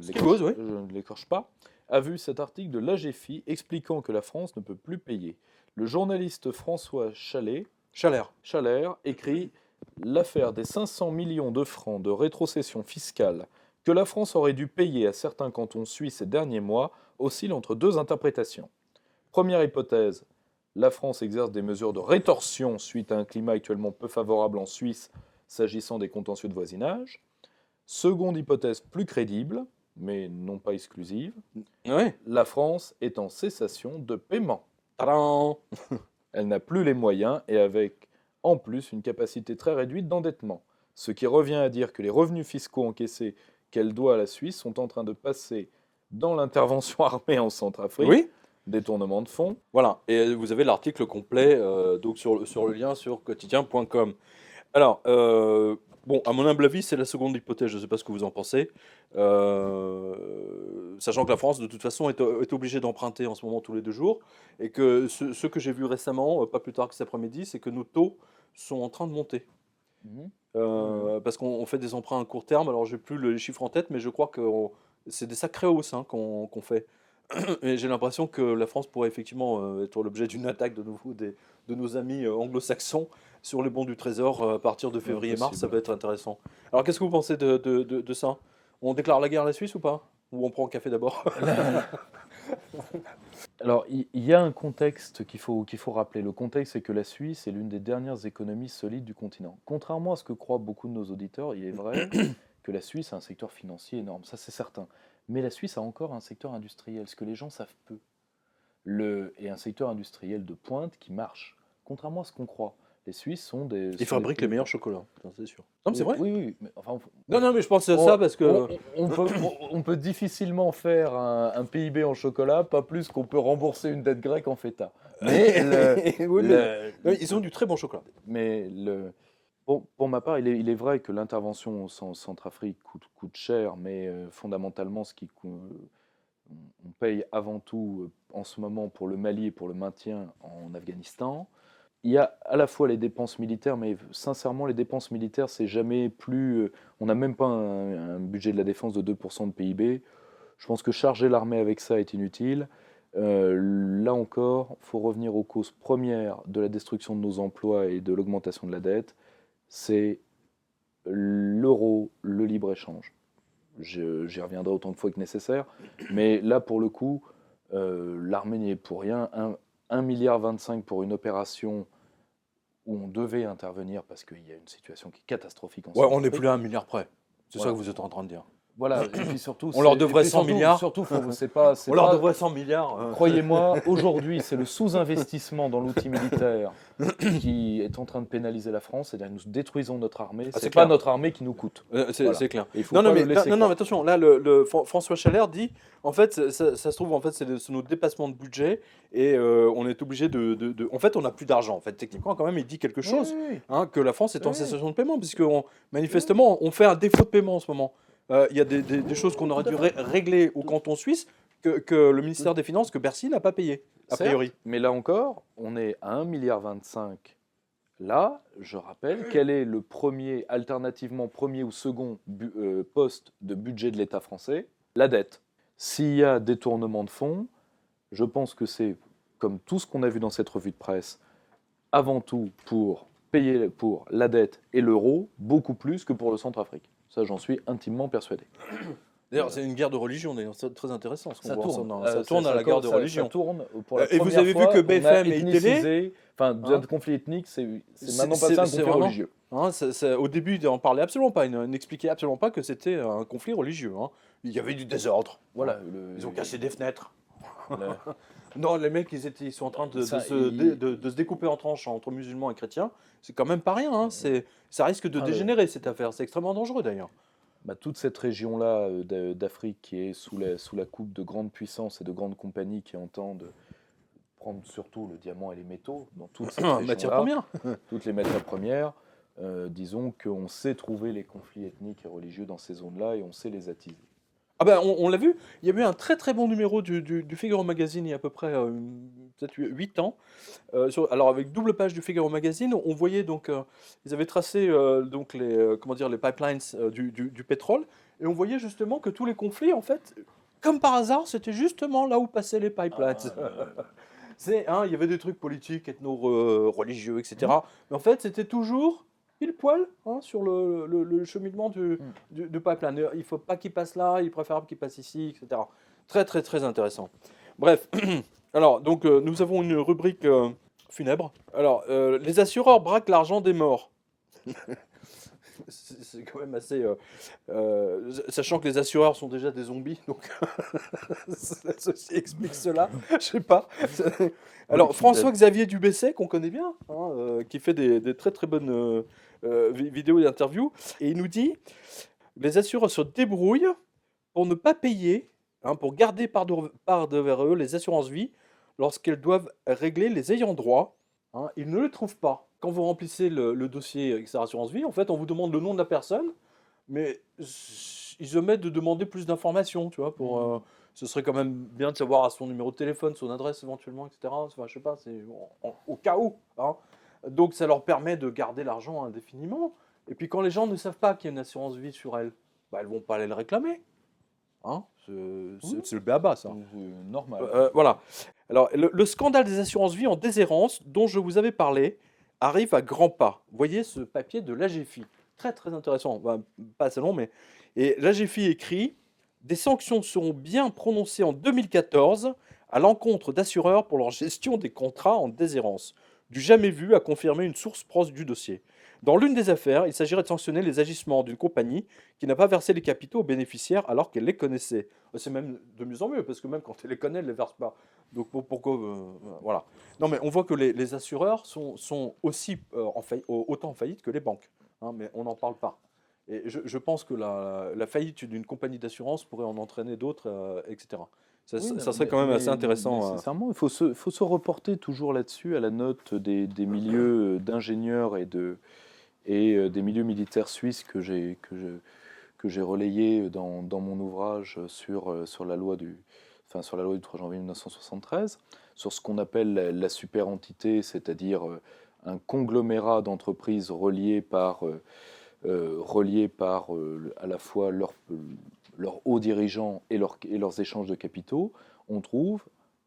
Skiboz, oui. je ne l'écorche pas, a vu cet article de l'AGFI expliquant que la France ne peut plus payer. Le journaliste François Chalère écrit « L'affaire des 500 millions de francs de rétrocession fiscale que la France aurait dû payer à certains cantons suisses ces derniers mois oscille entre deux interprétations. Première hypothèse, la France exerce des mesures de rétorsion suite à un climat actuellement peu favorable en Suisse s'agissant des contentieux de voisinage. Seconde hypothèse plus crédible, mais non pas exclusive, la France est en cessation de paiement. Tadam. Elle n'a plus les moyens et avec en plus une capacité très réduite d'endettement, ce qui revient à dire que les revenus fiscaux encaissés qu'elle doit à la Suisse sont en train de passer dans l'intervention armée en Centrafrique, Oui. détournement de fonds. Voilà. Et vous avez l'article complet donc sur le lien sur quotidien.com. Alors, bon, à mon humble avis, c'est la seconde hypothèse. Je ne sais pas ce que vous en pensez. Sachant que la France, de toute façon, est obligée d'emprunter en ce moment tous les 2 jours. Et que ce que j'ai vu récemment, pas plus tard que cet après-midi, c'est que nos taux sont en train de monter. Parce qu'on fait des emprunts à court terme. Alors, je n'ai plus les chiffres en tête, mais je crois que c'est des sacrées hausses qu'on fait. Et j'ai l'impression que la France pourrait effectivement être l'objet d'une attaque de nouveau de nos amis anglo-saxons sur les bons du Trésor à partir de février-mars. Ça va être intéressant. Alors, qu'est-ce que vous pensez de ça? On déclare la guerre à la Suisse ou pas? Ou on prend un café d'abord? Alors, il y a un contexte qu'il faut rappeler. Le contexte, c'est que la Suisse est l'une des dernières économies solides du continent. Contrairement à ce que croient beaucoup de nos auditeurs, il est vrai que la Suisse a un secteur financier énorme, ça c'est certain. Mais la Suisse a encore un secteur industriel, ce que les gens savent peu. Et un secteur industriel de pointe qui marche, contrairement à ce qu'on croit. Les Suisses sont des... Ils fabriquent les meilleurs chocolats, c'est sûr. Non, mais c'est vrai. Oui. Mais, enfin, non, mais je pense à ça parce que... On peut difficilement faire un PIB en chocolat, pas plus qu'on peut rembourser une dette grecque en feta. Mais ils ont du très bon chocolat. Mais pour ma part, il est vrai que l'intervention en Centrafrique coûte cher, mais fondamentalement, on paye avant tout en ce moment pour le Mali et pour le maintien en Afghanistan. Il y a à la fois les dépenses militaires, mais sincèrement, les dépenses militaires, c'est jamais plus... on n'a même pas un budget de la défense de 2% de PIB. Je pense que charger l'armée avec ça est inutile. Là encore, il faut revenir aux causes premières de la destruction de nos emplois et de l'augmentation de la dette. C'est l'euro, le libre-échange. J'y reviendrai autant de fois que nécessaire, mais là, pour le coup, l'armée n'y est pour rien. 1,25 milliard pour une opération où on devait intervenir parce qu'il y a une situation qui est catastrophique en Ouais, on n'est Centrafrique. plus à 1 milliard près. C'est Voilà. ça que vous êtes en train de dire. Voilà, et puis surtout, On leur c'est- devrait et puis 100 surtout- milliards. Surtout, c'est pas. On leur devrait 100 milliards. Croyez-moi, aujourd'hui, c'est le sous-investissement dans l'outil militaire qui est en train de pénaliser la France. C'est-à-dire que nous détruisons notre armée. c'est C'est clair. pas notre armée qui nous coûte. C'est Voilà. c'est clair. Et il faut Non, pas non, mais, le laisser non, mais croire. attention, là, François Chalère dit, en fait, ça se trouve, en fait, c'est nos dépassements de budget et on est obligé En fait, on n'a plus d'argent. En fait, techniquement, quand même, il dit quelque chose, Oui, oui. hein, que la France est en Oui. cessation de paiement, puisque manifestement, on fait un défaut de paiement en ce moment. Il y a des choses qu'on aurait dû régler au canton suisse que le ministère des Finances, que Bercy n'a pas payé, a Certes, priori. Mais là encore, on est à 1,25 milliard. Là, je rappelle, quel est le premier, alternativement premier ou second poste de budget de l'État français? La dette. S'il y a détournement de fonds, je pense que c'est, comme tout ce qu'on a vu dans cette revue de presse, avant tout pour payer pour la dette et l'euro, beaucoup plus que pour le Centrafrique. Ça, j'en suis intimement persuadé. D'ailleurs, c'est une guerre de religion, d'ailleurs, c'est très intéressant. Ce qu'on Ça voit tourne. ensemble. Ça tourne à la guerre de religion. Ça tourne pour la Et vous première avez vu fois, que on a BFM et ethnicisé, enfin, Hein un conflit ethnique, c'est C'est- maintenant c'est- passé un c'est conflit vraiment- religieux. Hein, au début, il n'en parlait absolument pas. Il n'expliquait absolument pas que c'était un conflit religieux. Hein. Il y avait du désordre. Voilà. Ils ont cassé des fenêtres. le- Non, les mecs, ils sont en train de Ça, se découper en tranches entre musulmans et chrétiens. C'est quand même pas rien. Hein. Ça risque de Ah, dégénérer, cette affaire. C'est extrêmement dangereux, d'ailleurs. toute cette région-là d'Afrique qui est sous la coupe de grandes puissances et de grandes compagnies qui entendent prendre surtout le diamant et les métaux dans toute cette Matière région-là, première. toutes les matières premières, disons qu'on sait trouver les conflits ethniques et religieux dans ces zones-là et on sait les attiser. Ah ben, on l'a vu, il y a eu un très très bon numéro du Figaro Magazine il y a à peu près peut-être 8 ans. Alors avec double page du Figaro Magazine, on voyait donc, ils avaient tracé donc les pipelines du pétrole, et on voyait justement que tous les conflits, en fait, comme par hasard, c'était justement là où passaient les pipelines. Il y avait des trucs politiques, ethno-religieux, etc. Mais en fait, c'était toujours pile poil sur le cheminement du pipeline. Il ne faut pas qu'il passe là, il est préférable qu'il passe ici, etc. Très, très, très intéressant. Bref, alors, donc, nous avons une rubrique funèbre. Alors, les assureurs braquent l'argent des morts. C'est quand même assez... sachant que les assureurs sont déjà des zombies, donc ceci explique cela, je sais pas. Alors, François-Xavier Dubesset, qu'on connaît bien, qui fait des très très bonnes vidéos et interviews, et il nous dit, les assureurs se débrouillent pour ne pas payer, pour garder par devers eux les assurances vie, lorsqu'elles doivent régler les ayants droit, ils ne le trouvent pas. Quand vous remplissez le dossier XR Assurance Vie, en fait, on vous demande le nom de la personne, mais ils omettent de demander plus d'informations, tu vois, ce serait quand même bien de savoir son numéro de téléphone, son adresse éventuellement, etc. Enfin, je sais pas, c'est au cas où. Donc, ça leur permet de garder l'argent indéfiniment. Et puis, quand les gens ne savent pas qu'il y a une assurance vie sur elles, elles vont pas aller le réclamer. C'est le béaba, ça. Normal. Voilà. Alors, le scandale des assurances vie en déshérence, dont je vous avais parlé, arrive à grands pas. Voyez ce papier de l'AGFI. Très, très intéressant. Pas assez long, mais... Et l'AGFI écrit « Des sanctions seront bien prononcées en 2014 à l'encontre d'assureurs pour leur gestion des contrats en déshérence. Du jamais vu, a confirmé une source proche du dossier. Dans l'une des affaires, il s'agirait de sanctionner les agissements d'une compagnie qui n'a pas versé les capitaux aux bénéficiaires alors qu'elle les connaissait. C'est même de mieux en mieux, parce que même quand elle les connaît, elle ne les verse pas. Donc pourquoi voilà. Non, mais on voit que les assureurs sont aussi autant en faillite que les banques. Mais on n'en parle pas. Et je pense que la faillite d'une compagnie d'assurance pourrait en entraîner d'autres, etc. Ça serait quand même assez intéressant. Nécessairement, il faut se reporter toujours là-dessus, à la note des milieux d'ingénieurs et des milieux militaires suisses que j'ai relayé dans mon ouvrage sur la loi du 3 janvier 1973, sur ce qu'on appelle la superentité, c'est-à-dire un conglomérat d'entreprises reliées par à la fois leurs hauts dirigeants et leurs échanges de capitaux. On trouve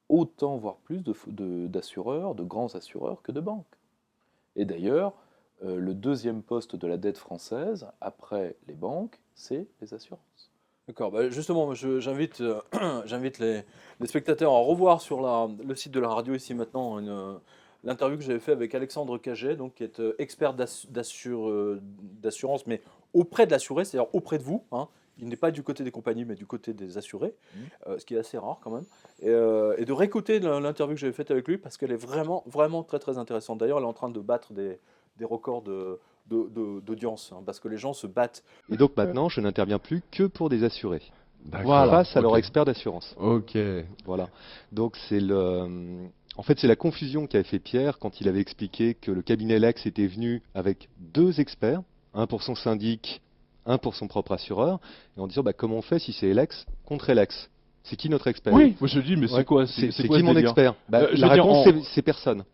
autant, voire plus, d'assureurs, de grands assureurs que de banques. Et d'ailleurs, le deuxième poste de la dette française, après les banques, c'est les assurances. D'accord, bah, justement, j'invite j'invite les spectateurs à revoir sur le site de la radio ici maintenant l'interview que j'avais fait avec Alexandre Caget, donc, qui est expert d'assurance, mais auprès de l'assuré, c'est-à-dire auprès de vous. Hein. Il n'est pas du côté des compagnies, mais du côté des assurés, ce qui est assez rare quand même. Et de réécouter l'interview que j'avais faite avec lui, parce qu'elle est vraiment, vraiment très, très intéressante. D'ailleurs, elle est en train de battre des records d'audience, hein, parce que les gens se battent. Et donc maintenant, je n'interviens plus que pour des assurés, D'accord. face à leur Ok. expert d'assurance. Ok. Voilà. Donc en fait, c'est la confusion qu'a fait Pierre quand il avait expliqué que le cabinet Lex était venu avec 2 experts, un pour son syndic, un pour son propre assureur, et en disant comment on fait si c'est Lex contre Lex? C'est qui notre expert? Oui, moi je dis, mais c'est Ouais. quoi C'est quoi qui ce mon délire expert? Je veux La dire, réponse, c'est personne.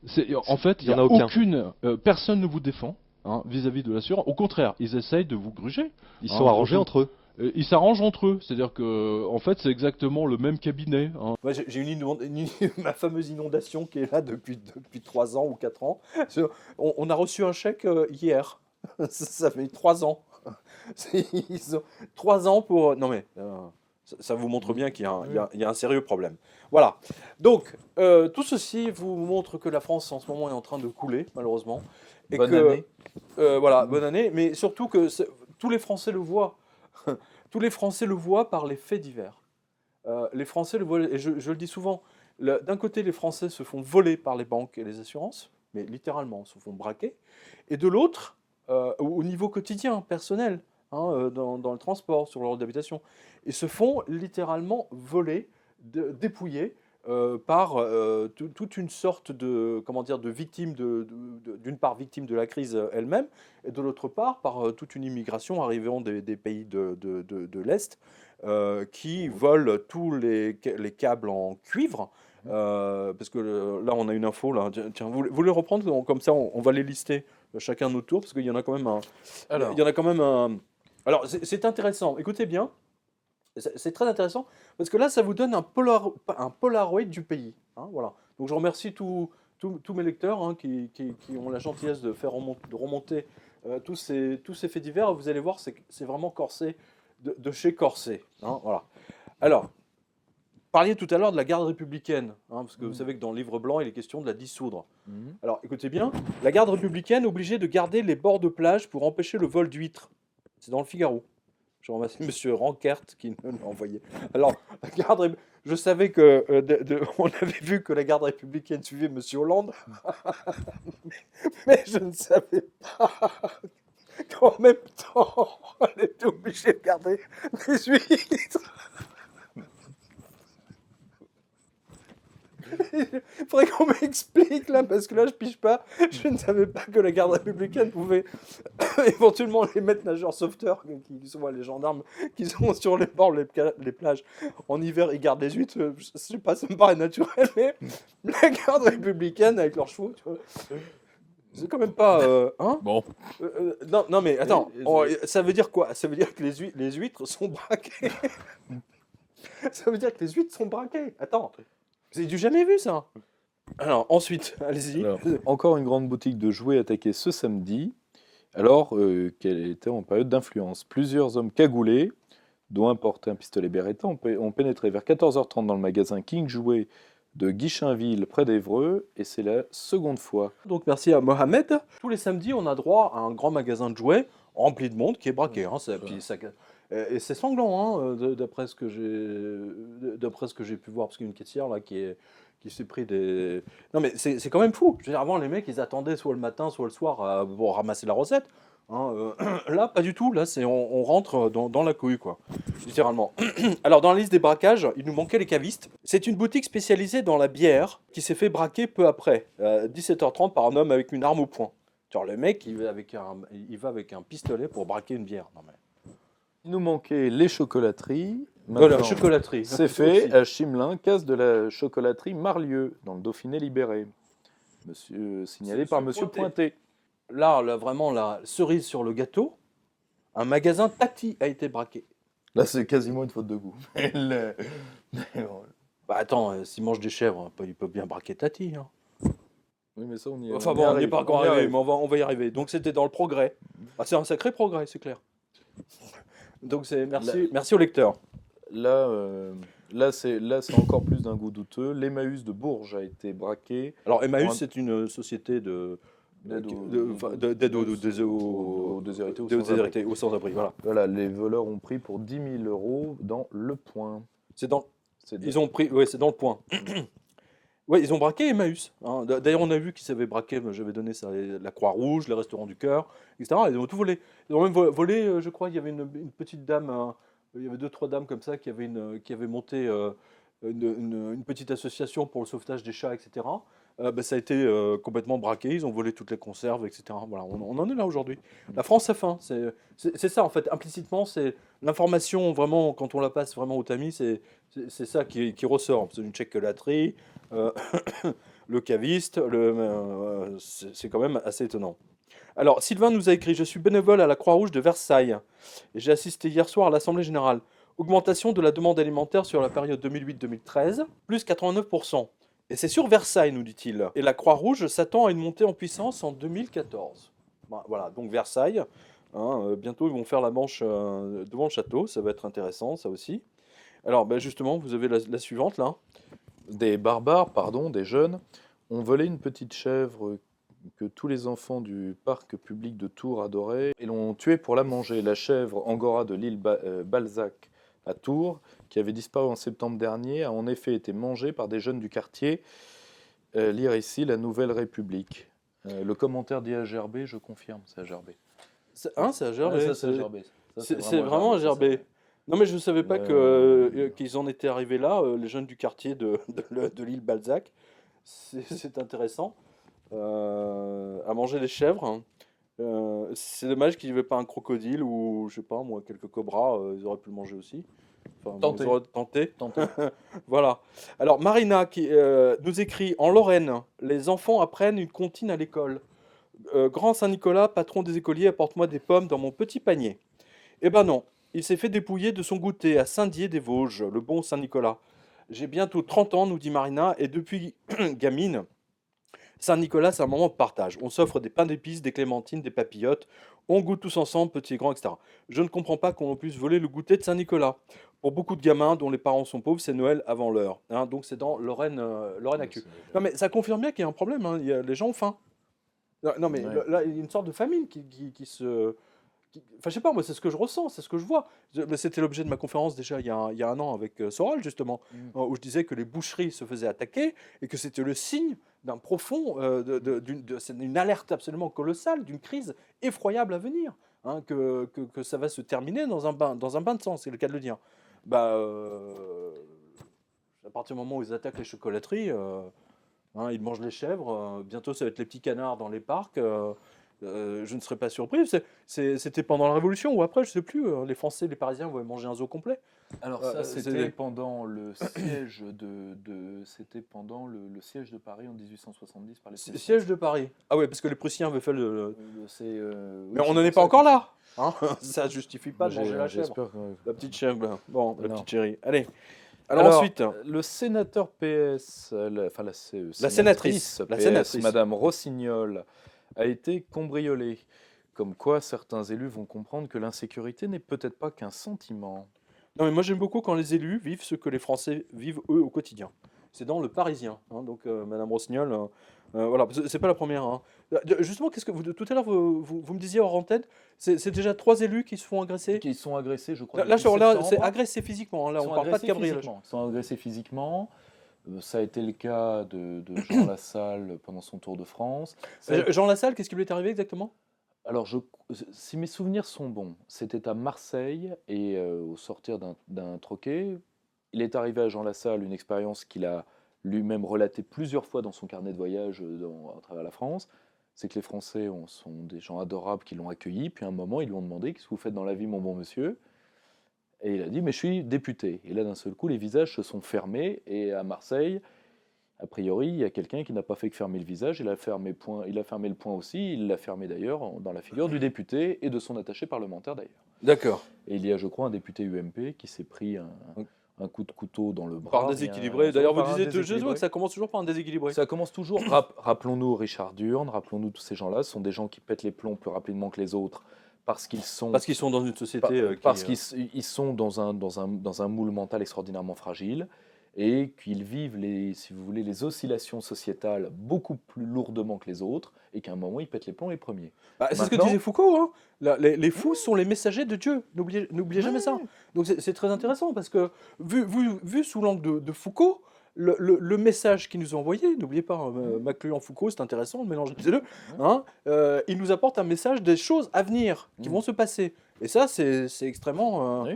En fait, Il il y n'y en a a aucun. aucune. Personne ne vous défend vis-à-vis de l'assureur. Au contraire, ils essayent de vous gruger. Ils sont arrangés entre eux. Ils s'arrangent entre eux. C'est-à-dire que, en fait, c'est exactement le même cabinet. Hein. Moi, j'ai ma fameuse inondation qui est là depuis 3 ans ou 4 ans. On a reçu un chèque hier. Ça fait 3 ans. Ils ont 3 ans pour... Non mais, ça vous montre bien qu'il y a un sérieux problème. Voilà. Donc, tout ceci vous montre que la France, en ce moment, est en train de couler, malheureusement. Et Bonne année. Voilà, bonne année. Mais surtout que tous les Français le voient. Tous les Français le voient par les faits divers. Les Français le voient, et je le dis souvent, d'un côté, les Français se font voler par les banques et les assurances, mais littéralement, se font braquer. Et de l'autre, au niveau quotidien, personnel, hein, dans le transport, sur leur d'habitation, ils se font littéralement voler, dépouiller par toute une sorte de, de victimes, d'une part victimes de la crise elle-même, et de l'autre part par toute une immigration arrivant des pays de l'Est qui volent tous les câbles en cuivre. Parce que là, on a une info. Là. Tiens, vous voulez reprendre? Comme ça, on va les lister chacun à notre tour, parce qu'il y en a quand même un. Alors. Il y en a quand même un. Alors, c'est intéressant. Écoutez bien. C'est très intéressant, parce que là, ça vous donne un Polaroid du pays. Hein, voilà. Donc, je remercie tous mes lecteurs hein, qui ont la gentillesse de faire remonter tous ces faits divers. Vous allez voir, c'est vraiment Corset, de chez Corset. Hein, voilà. Alors, parliez tout à l'heure de la garde républicaine, hein, parce que vous savez que dans le livre blanc, il est question de la dissoudre. Alors, écoutez bien, la garde républicaine obligée de garder les bords de plage pour empêcher le vol d'huîtres. C'est dans le Figaro. Je remercie M. Rankert qui nous l'a envoyé. Alors, je savais que on avait vu que la garde républicaine suivait M. Hollande, mais je ne savais pas qu'en même temps, on était obligé de garder les huîtres. Il faudrait qu'on m'explique là, parce que là je pige pas. Je ne savais pas que la garde républicaine pouvait éventuellement les maîtres nageurs sauveteurs, qui sont les gendarmes, qui sont sur les bords, les plages. En hiver, ils gardent les huîtres. Je sais pas, ça me paraît naturel, mais la garde républicaine avec leurs chevaux, tu vois. C'est quand même pas. Hein Bon. Non, mais attends, ça veut dire quoi? Ça veut dire que les huîtres sont braquées. Ça veut dire que les huîtres sont braquées. Attends. Vous avez du jamais vu ça? Alors ensuite, allez-y. Alors, encore une grande boutique de jouets attaquée ce samedi, alors qu'elle était en période d'influence. Plusieurs hommes cagoulés, dont un portait un pistolet Beretta, ont pénétré vers 14h30 dans le magasin King Jouets de Guichainville, près d'Évreux, et c'est la seconde fois. Donc merci à Mohamed. Tous les samedis, on a droit à un grand magasin de jouets rempli de monde qui est braqué. Hein, et c'est sanglant, hein, d'après ce que j'ai pu voir, parce qu'il y a une caissière là qui s'est pris des... Non mais c'est quand même fou. Je veux dire, avant, les mecs, ils attendaient soit le matin, soit le soir pour ramasser la recette. Hein, là, pas du tout. Là, on rentre dans la cohue, quoi. Littéralement. Alors, dans la liste des braquages, il nous manquait les cavistes. C'est une boutique spécialisée dans la bière qui s'est fait braquer peu après, 17h30, par un homme avec une arme au poing. Genre, le mec, il va avec un pistolet pour braquer une bière. Non, mais... Il nous manquait les chocolateries. Voilà, chocolaterie. C'est fait à Chimelin, case de la chocolaterie Marlieu, dans le Dauphiné libéré. Signalé par Monsieur Pointé. Là, vraiment, la cerise sur le gâteau, un magasin Tati a été braqué. Là, c'est quasiment une faute de goût. Bah attends, s'il mange des chèvres, il peut bien braquer Tati. Hein. Oui, mais ça, on y Enfin on y bon, on n'y est arrive, pas encore on y arrivé, arrive. mais on va y arriver. Donc c'était dans le progrès. Ah, c'est un sacré progrès, c'est clair. Donc merci au lecteur. Là, c'est encore plus d'un goût douteux. L'Emmaüs de Bourges a été braqué. Alors Emmaüs, Pour un- c'est une société D'aide aux- d'aide aux déshérités, aux sans-abri. déshérités, aux sans-abri. Voilà. Voilà, les voleurs ont pris pour 10 000 euros dans Le Point. C'est dans, C'est ils ont pris, ouais, c'est dans le point. Ouais, ils ont braqué Emmaüs. Hein. D'ailleurs, on a vu qu'ils avaient braqué, j'avais donné ça, la Croix-Rouge, les Restaurants du Cœur, etc. Ils ont tout volé. Ils ont même volé, je crois, il y avait une petite dame, il y avait 2-3 dames comme ça qui avaient monté une petite association pour le sauvetage des chats, etc. Ça a été complètement braqué, ils ont volé toutes les conserves, etc. Voilà, on en est là aujourd'hui. La France a faim, c'est ça en fait, implicitement, c'est l'information vraiment, quand on la passe vraiment au tamis, c'est ça qui ressort. C'est une chocolaterie, le caviste, c'est quand même assez étonnant. Alors, Sylvain nous a écrit: Je suis bénévole à la Croix-Rouge de Versailles et j'ai assisté hier soir à l'Assemblée Générale. Augmentation de la demande alimentaire sur la période 2008-2013, plus 89%. Et c'est sur Versailles, nous dit-il. Et la Croix-Rouge s'attend à une montée en puissance en 2014. Voilà, donc Versailles. Bientôt, ils vont faire la manche devant le château. Ça va être intéressant, ça aussi. Alors, justement, vous avez la suivante, là. Des barbares, pardon, des jeunes, ont volé une petite chèvre que tous les enfants du parc public de Tours adoraient et l'ont tuée pour la manger. La chèvre angora de l'île Balzac à Tours, qui avait disparu en septembre dernier, a en effet été mangée par des jeunes du quartier. Lire ici la Nouvelle République. Le commentaire dit à Gerbet, je confirme, c'est à Gerbet. C'est à Gerbet. Ça, c'est à Gerbet. Ça, C'est vraiment à Gerbet. Non, mais je ne savais pas qu'ils en étaient arrivés là, les jeunes du quartier de l'île Balzac. C'est intéressant. À manger des chèvres. Hein. C'est dommage qu'il n'y avait pas un crocodile ou, je sais pas moi, quelques cobras. Ils auraient pu le manger aussi. Enfin, bon, ils auraient tenté. Voilà. Alors, Marina qui nous écrit: En Lorraine, les enfants apprennent une comptine à l'école. Grand Saint-Nicolas, patron des écoliers, apporte-moi des pommes dans mon petit panier. Eh ben non. Il s'est fait dépouiller de son goûter à Saint-Dié-des-Vosges, le bon Saint-Nicolas. J'ai bientôt 30 ans, nous dit Marina, et depuis gamine, Saint-Nicolas, c'est un moment de partage. On s'offre des pains d'épices, des clémentines, des papillotes. On goûte tous ensemble, petits et grands, etc. Je ne comprends pas qu'on puisse voler le goûter de Saint-Nicolas. Pour beaucoup de gamins dont les parents sont pauvres, c'est Noël avant l'heure. Hein, donc c'est dans Lorraine Actu. Non mais ça confirme bien qu'il y a un problème. Hein. Les gens ont faim. Non mais là, il y a une sorte de famine qui se... Enfin, je sais pas, moi, c'est ce que je ressens, c'est ce que je vois. C'était l'objet de ma conférence déjà il y a un an avec Soral, justement, où je disais que les boucheries se faisaient attaquer et que c'était le signe d'un profond, c'est une alerte absolument colossale, d'une crise effroyable à venir, hein, que ça va se terminer dans un bain de sang, c'est le cas de le dire. À partir du moment où ils attaquent les chocolateries, ils mangent les chèvres, bientôt ça va être les petits canards dans les parcs. Je ne serais pas surpris. C'était pendant la Révolution ou après, je ne sais plus. Les Français, les Parisiens vont manger un zoo complet. Alors ça, c'était pendant le siège c'était pendant le siège de Paris en 1870 par les Prussiens. Siège de Paris. Ah ouais, parce que les Prussiens avaient fait le. Mais on oui, n'en est pas encore là. Hein, ça justifie pas de manger la chèvre. La petite chèvre. Bon, la petite chérie. Allez. Alors ensuite, le sénateur PS, la sénatrice, Madame Rossignol, a été cambriolée. Comme quoi, certains élus vont comprendre que l'insécurité n'est peut-être pas qu'un sentiment. Non, mais moi j'aime beaucoup quand les élus vivent ce que les Français vivent eux au quotidien. C'est dans Le Parisien. Hein, donc, Madame Rossignol, voilà, c'est pas la première. Hein. Justement, qu'est-ce que tout à l'heure vous me disiez hors antenne, c'est déjà 3 élus qui se font agresser. Qui sont agressés, je crois. Là, c'est agressé physiquement. Hein, là, on parle pas de cambriolage. Ils sont agressés physiquement. Ça a été le cas de Jean Lassalle pendant son Tour de France. Jean Lassalle, qu'est-ce qui lui est arrivé exactement? Alors, si mes souvenirs sont bons, c'était à Marseille et au sortir d'un troquet, il est arrivé à Jean Lassalle une expérience qu'il a lui-même relatée plusieurs fois dans son carnet de voyage à travers la France. C'est que les Français sont des gens adorables qui l'ont accueilli. Puis à un moment, ils lui ont demandé: qu'est-ce que vous faites dans la vie, mon bon monsieur? Et il a dit: mais je suis député. Et là, d'un seul coup, les visages se sont fermés. Et à Marseille, a priori, il y a quelqu'un qui n'a pas fait que fermer le visage. Il a fermé le poing aussi. Il l'a fermé d'ailleurs dans la figure du député et de son attaché parlementaire d'ailleurs. D'accord. Et il y a, je crois, un député UMP qui s'est pris un coup de couteau dans le bras. Par un mais déséquilibré. un- D'ailleurs, vous par un disiez, je vois déséquilibré. que ça commence toujours par un déséquilibré. Ça commence toujours. Rappelons-nous Richard Durn, rappelons-nous tous ces gens-là. Ce sont des gens qui pètent les plombs plus rapidement que les autres parce qu'ils sont, Parce qu'ils sont dans une société parce qu'ils sont dans un moule mental extraordinairement fragile et qu'ils vivent si vous voulez, les oscillations sociétales beaucoup plus lourdement que les autres et qu'à un moment ils pètent les plombs les premiers. Bah, c'est ce que Maintenant- disait Foucault. Hein. Les fous sont les messagers de Dieu. N'oubliez jamais ça. Donc c'est très intéressant parce que vu sous l'angle de Foucault, le message qu'il nous a envoyé, n'oubliez pas, McLuhan Foucault, c'est intéressant, le mélange des deux, hein, il nous apporte un message des choses à venir qui vont se passer. Et ça, c'est extrêmement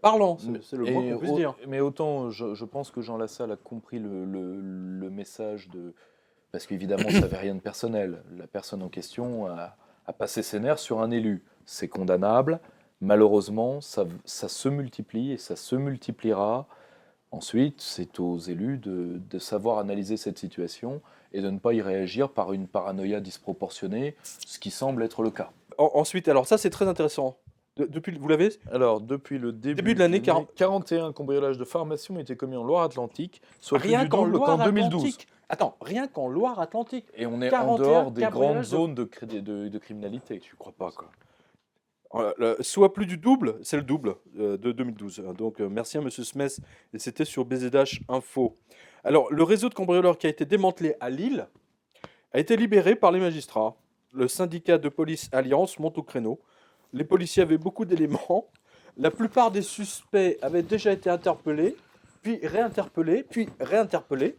parlant, c'est le moins qu'on puisse dire. Mais autant, je pense que Jean Lassalle a compris le message de... Parce qu'évidemment, ça n'avait rien de personnel. La personne en question a passé ses nerfs sur un élu. C'est condamnable. Malheureusement, ça se multiplie et ça se multipliera. Ensuite, c'est aux élus de savoir analyser cette situation et de ne pas y réagir par une paranoïa disproportionnée, ce qui semble être le cas. Ensuite, alors ça, c'est très intéressant. Depuis, vous l'avez? Alors, depuis le Début de l'année 41 cambriolages de pharmacie ont été commis en Loire-Atlantique, soit plus Rien du qu'en double qu'en 2012. Loire-Atlantique. Attends, rien qu'en Loire-Atlantique. Et on est 41 en dehors des grandes cambriolages zones de criminalité. Tu crois pas, quoi. Soit plus du double, c'est le double de 2012. Donc merci à Monsieur Smith, et c'était sur BZH Info. Alors, le réseau de cambrioleurs qui a été démantelé à Lille a été libéré par les magistrats. Le syndicat de police Alliance monte au créneau. Les policiers avaient beaucoup d'éléments. La plupart des suspects avaient déjà été interpellés, puis réinterpellés.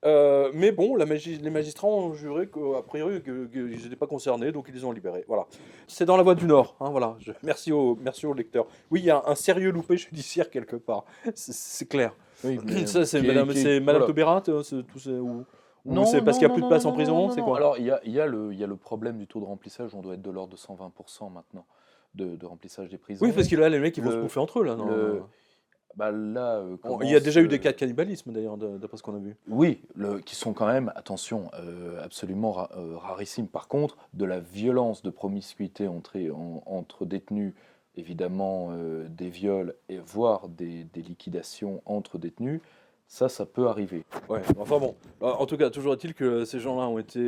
Mais bon, les magistrats ont juré qu'a priori qu'ils n'étaient pas concernés, donc ils les ont libérés. Voilà. C'est dans la voie du Nord. Hein, voilà. Merci au lecteur. Oui, il y a un sérieux loupé judiciaire quelque part. C'est clair. Oui, Ça, c'est Madame voilà. Taubira, ou c'est parce qu'il n'y a plus de place en prison, c'est quoi? Alors, il y a le problème du taux de remplissage. On doit être de l'ordre de 120% maintenant de remplissage des prisons. Oui, parce que là, les mecs, ils vont se bouffer entre eux. Là, non Bah là, il y a déjà eu des cas de cannibalisme, d'ailleurs, d'après ce qu'on a vu. Oui, qui sont quand même, attention, absolument rarissimes. Par contre, de la violence de promiscuité entre détenus, évidemment des viols, et voire des liquidations entre détenus, ça peut arriver. Ouais, enfin bon. En tout cas, toujours est-il que ces gens-là ont été...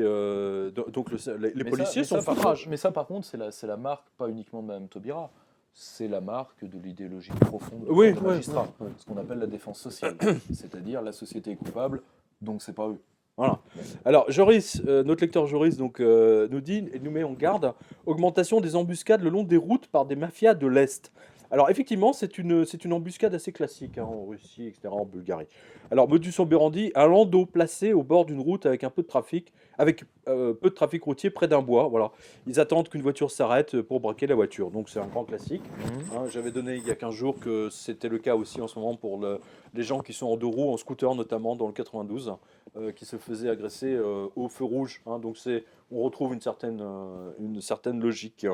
donc les policiers sont foutrages. Mais ça, par contre, c'est la marque, pas uniquement de Mme Taubira. C'est la marque de l'idéologie profonde des magistrats, ce qu'on appelle la défense sociale. C'est-à-dire la société est coupable, donc c'est pas eux. Voilà. Alors, Joris, notre lecteur Joris donc, nous dit et nous met en garde, augmentation des embuscades le long des routes par des mafias de l'Est. Alors, effectivement, c'est une embuscade assez classique en Russie, etc., en Bulgarie. Alors, modus operandi, un landau placé au bord d'une route avec peu de trafic routier près d'un bois. Voilà. Ils attendent qu'une voiture s'arrête pour braquer la voiture. Donc, c'est un grand classique. Hein, j'avais donné il y a 15 jours que c'était le cas aussi en ce moment pour les gens qui sont en deux roues, en scooter notamment, dans le 92, qui se faisaient agresser au feu rouge. Hein, donc, on retrouve une certaine logique.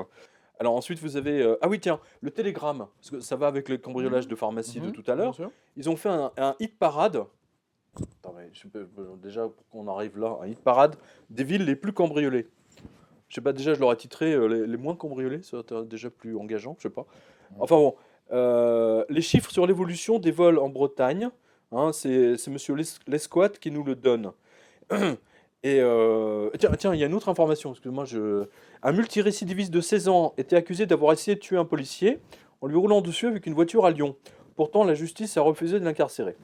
Alors ensuite, vous avez... ah oui, tiens, le télégramme, parce que ça va avec le cambriolage de pharmacie de tout à l'heure. Ils ont fait un hit parade. Attends, mais déjà, pour qu'on arrive là, un hit parade des villes les plus cambriolées. Je sais pas, déjà, je l'aurais titré les moins cambriolées, ça serait déjà plus engageant, je sais pas. Enfin bon, les chiffres sur l'évolution des vols en Bretagne, hein, c'est monsieur Lesquat qui nous le donne. Et tiens, il y a une autre information, excuse-moi, un multirécidiviste de 16 ans était accusé d'avoir essayé de tuer un policier en lui roulant dessus avec une voiture à Lyon. Pourtant, la justice a refusé de l'incarcérer.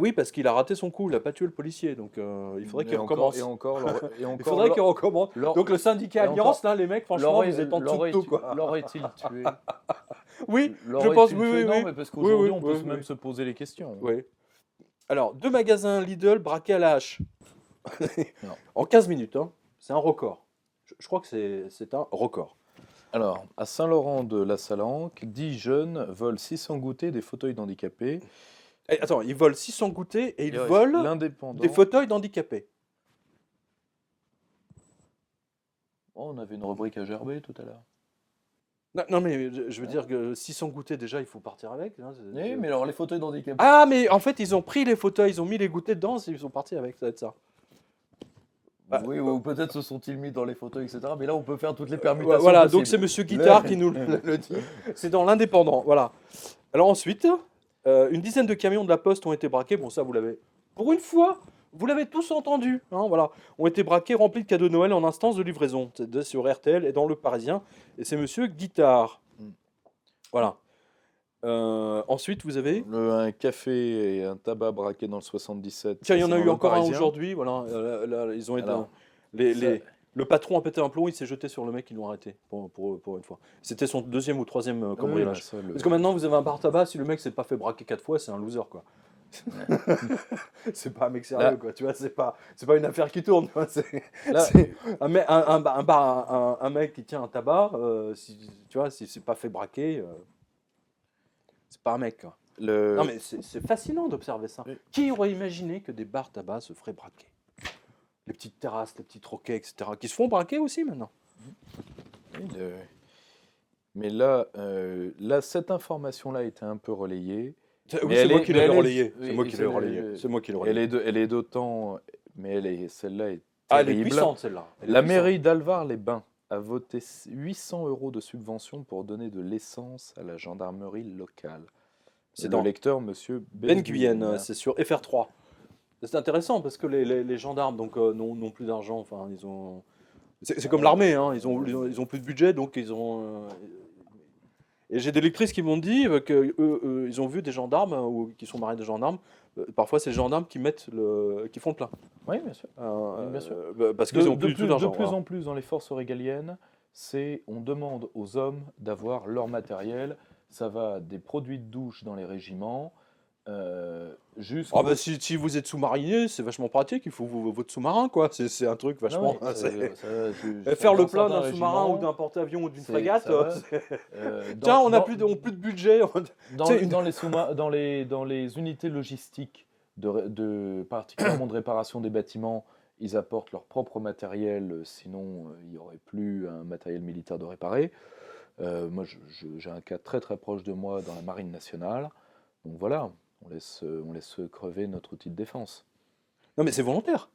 Oui, parce qu'il a raté son coup, il n'a pas tué le policier, donc il faudrait qu'il recommence. Il faudrait qu'il recommence. Donc le syndicat Alliance, là, les mecs, franchement, vous êtes en dessous de tout, quoi. L'aurait-il tué? Oui, je pense, oui. Non, mais parce qu'aujourd'hui, on peut oui. même se poser les questions. Oui. Alors, 2 magasins Lidl braqués à la hache. En 15 minutes, hein. C'est un record. Je crois que c'est un record. Alors, à Saint-Laurent-de-la-Salanque, 10 jeunes volent 600 goûters des fauteuils d'handicapés. Attends, ils volent 600 goûters et ils volent des fauteuils d'handicapés. Oh, on avait une rubrique à gerber tout à l'heure. Non, mais je veux dire que 600 goûters, déjà, il faut partir avec. Hein, Oui, mais alors les fauteuils d'handicapés... Ah, mais en fait, ils ont pris les fauteuils, ils ont mis les goûters dedans et ils sont partis avec, ça va être ça. Oui, ou peut-être se sont-ils mis dans les fauteuils, etc. Mais là, on peut faire toutes les permutations. Voilà, donc c'est Monsieur Guittard qui nous le dit. C'est dans l'Indépendant, voilà. Alors ensuite... Une dizaine de camions de la Poste ont été braqués. Bon, ça, vous l'avez. Pour une fois, vous l'avez tous entendu. Hein, voilà. Ont été braqués, remplis de cadeaux de Noël en instance de livraison. C'est sur RTL et dans Le Parisien. Et c'est monsieur Guittard. Voilà. Ensuite, vous avez. Un café et un tabac braqué dans le 77. Tiens, il y en c'est a dans eu Le encore un Parisien. aujourd'hui. Voilà. Là, ils ont été. Alors, Le patron a pété un plomb, il s'est jeté sur le mec, ils l'ont arrêté pour une fois. C'était son deuxième ou troisième cambriolage. ça, le- Parce que maintenant, vous avez un bar tabac, si le mec s'est pas fait braquer 4 fois, c'est un loser, quoi. C'est pas un mec sérieux, Là- quoi. Tu vois, c'est pas une affaire qui tourne. Tu vois, Là- c'est un mec qui tient un tabac, tu vois, si c'est pas fait braquer, c'est pas un mec, quoi. Non, mais c'est fascinant d'observer ça. Oui. Qui aurait imaginé que des bars tabac se feraient braquer? Les petites terrasses, les petits troquets, etc., qui se font braquer aussi maintenant. Oui, Mais là, cette information-là a été un peu relayée. Oui, Mais c'est elle moi est- qui mais l'avais elle est- relayé. oui, C'est moi qui c'est- l'ai relayé. C'est moi qui l'ai Elle relayé. elle est d'autant, mais celle-là est Ah, elle est terrible. puissante, celle-là. Elle est La puissante. mairie d'Alvar-les-Bains a voté 800 € de subvention pour donner de l'essence à la gendarmerie locale. C'est C'est dans le lecteur, monsieur Ben Guyenne, c'est sur FR3. C'est intéressant parce que les gendarmes donc n'ont plus d'argent. Enfin, ils ont. C'est comme l'armée, hein. Ils ont plus de budget, donc ils ont. Et j'ai des lectrices qui m'ont dit que ils ont vu des gendarmes ou qui sont mariés de gendarmes. Parfois, c'est les gendarmes qui qui font le plein. Oui, bien sûr. Bien sûr. Parce qu'ils ont plus du tout de d'argent. plus en plus dans les forces régaliennes, on demande aux hommes d'avoir leur matériel. Ça va des produits de douche dans les régiments, jusqu'au... Ah bah si vous êtes sous-marinier, c'est vachement pratique, il faut votre sous-marin, quoi. C'est un truc vachement... Non, oui, faire le dans plein certains d'un sous-marin ou régiments, d'un porte-avions ou d'une c'est- frégate. ça va. Tiens, on n'a dans- plus de budget. Dans, Tu sais, dans les unités logistiques, particulièrement de réparation des bâtiments, ils apportent leur propre matériel, sinon il n'y aurait plus un matériel militaire de réparer. Moi, j'ai un cas très très proche de moi dans la Marine nationale. Donc voilà, on laisse crever notre outil de défense. Non mais c'est volontaire.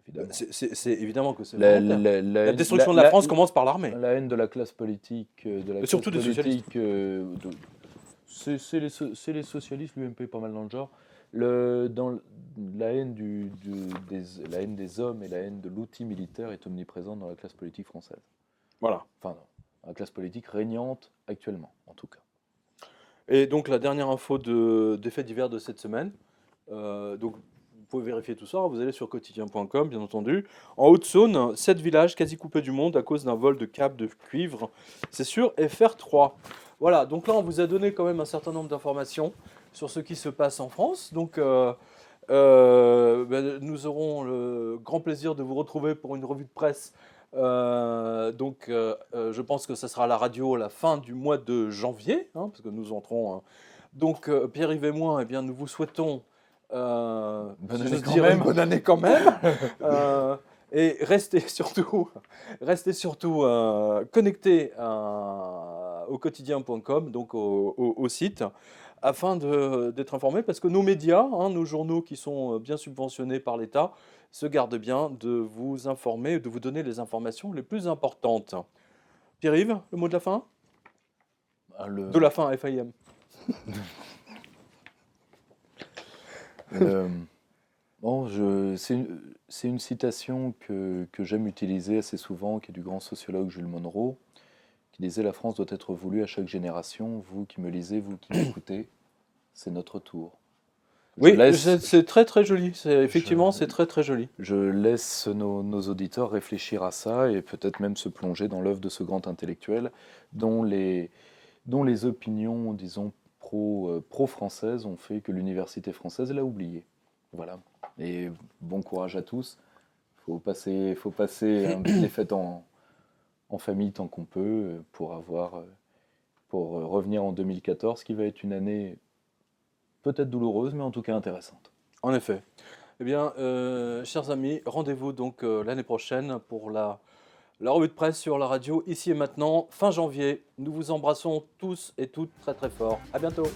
Évidemment. C'est évidemment que c'est La, volontaire. la- la La haine- destruction de la France commence par l'armée. La haine de la classe politique, Mais surtout des socialistes. C'est les socialistes, l'UMP pas mal dans le genre. La haine la haine des hommes et la haine de l'outil militaire est omniprésente dans la classe politique française. Voilà. Enfin, dans la classe politique régnante actuellement, en tout cas. Et donc la dernière info des faits divers de cette semaine. Donc vous pouvez vérifier tout ça, vous allez sur quotidien.com bien entendu. En Haute-Saône, 7 villages quasi coupés du monde à cause d'un vol de câbles de cuivre. C'est sur FR3. Voilà, donc là on vous a donné quand même un certain nombre d'informations sur ce qui se passe en France. Donc nous aurons le grand plaisir de vous retrouver pour une revue de presse. Je pense que ça sera à la radio à la fin du mois de janvier, hein, parce que nous entrons. Donc Pierre-Yves et moi, eh bien, nous vous souhaitons Bonne j'ose année quand dire, même. une bonne année quand même. Et restez surtout connectés au quotidien.com, donc au site, afin d'être informés, parce que nos médias, hein, nos journaux qui sont bien subventionnés par l'État, se gardent bien de vous informer, de vous donner les informations les plus importantes. Pierre-Yves, le mot de la fin? De la fin, FIM. C'est une citation que j'aime utiliser assez souvent, qui est du grand sociologue Jules Monroe, qui disait « La France doit être voulue à chaque génération. Vous qui me lisez, vous qui m'écoutez, c'est notre tour. » Oui, c'est très très joli. Effectivement, c'est très très joli. Je laisse nos auditeurs réfléchir à ça et peut-être même se plonger dans l'œuvre de ce grand intellectuel dont les opinions, disons, pro-françaises ont fait que l'université française l'a oublié. Voilà. Et bon courage à tous. Faut passer les fêtes en famille tant qu'on peut pour revenir en 2014, qui va être une année peut-être douloureuse, mais en tout cas intéressante. En effet. Eh bien, chers amis, rendez-vous donc l'année prochaine pour la revue de presse sur la radio, ici et maintenant, fin janvier. Nous vous embrassons tous et toutes très très fort. À bientôt.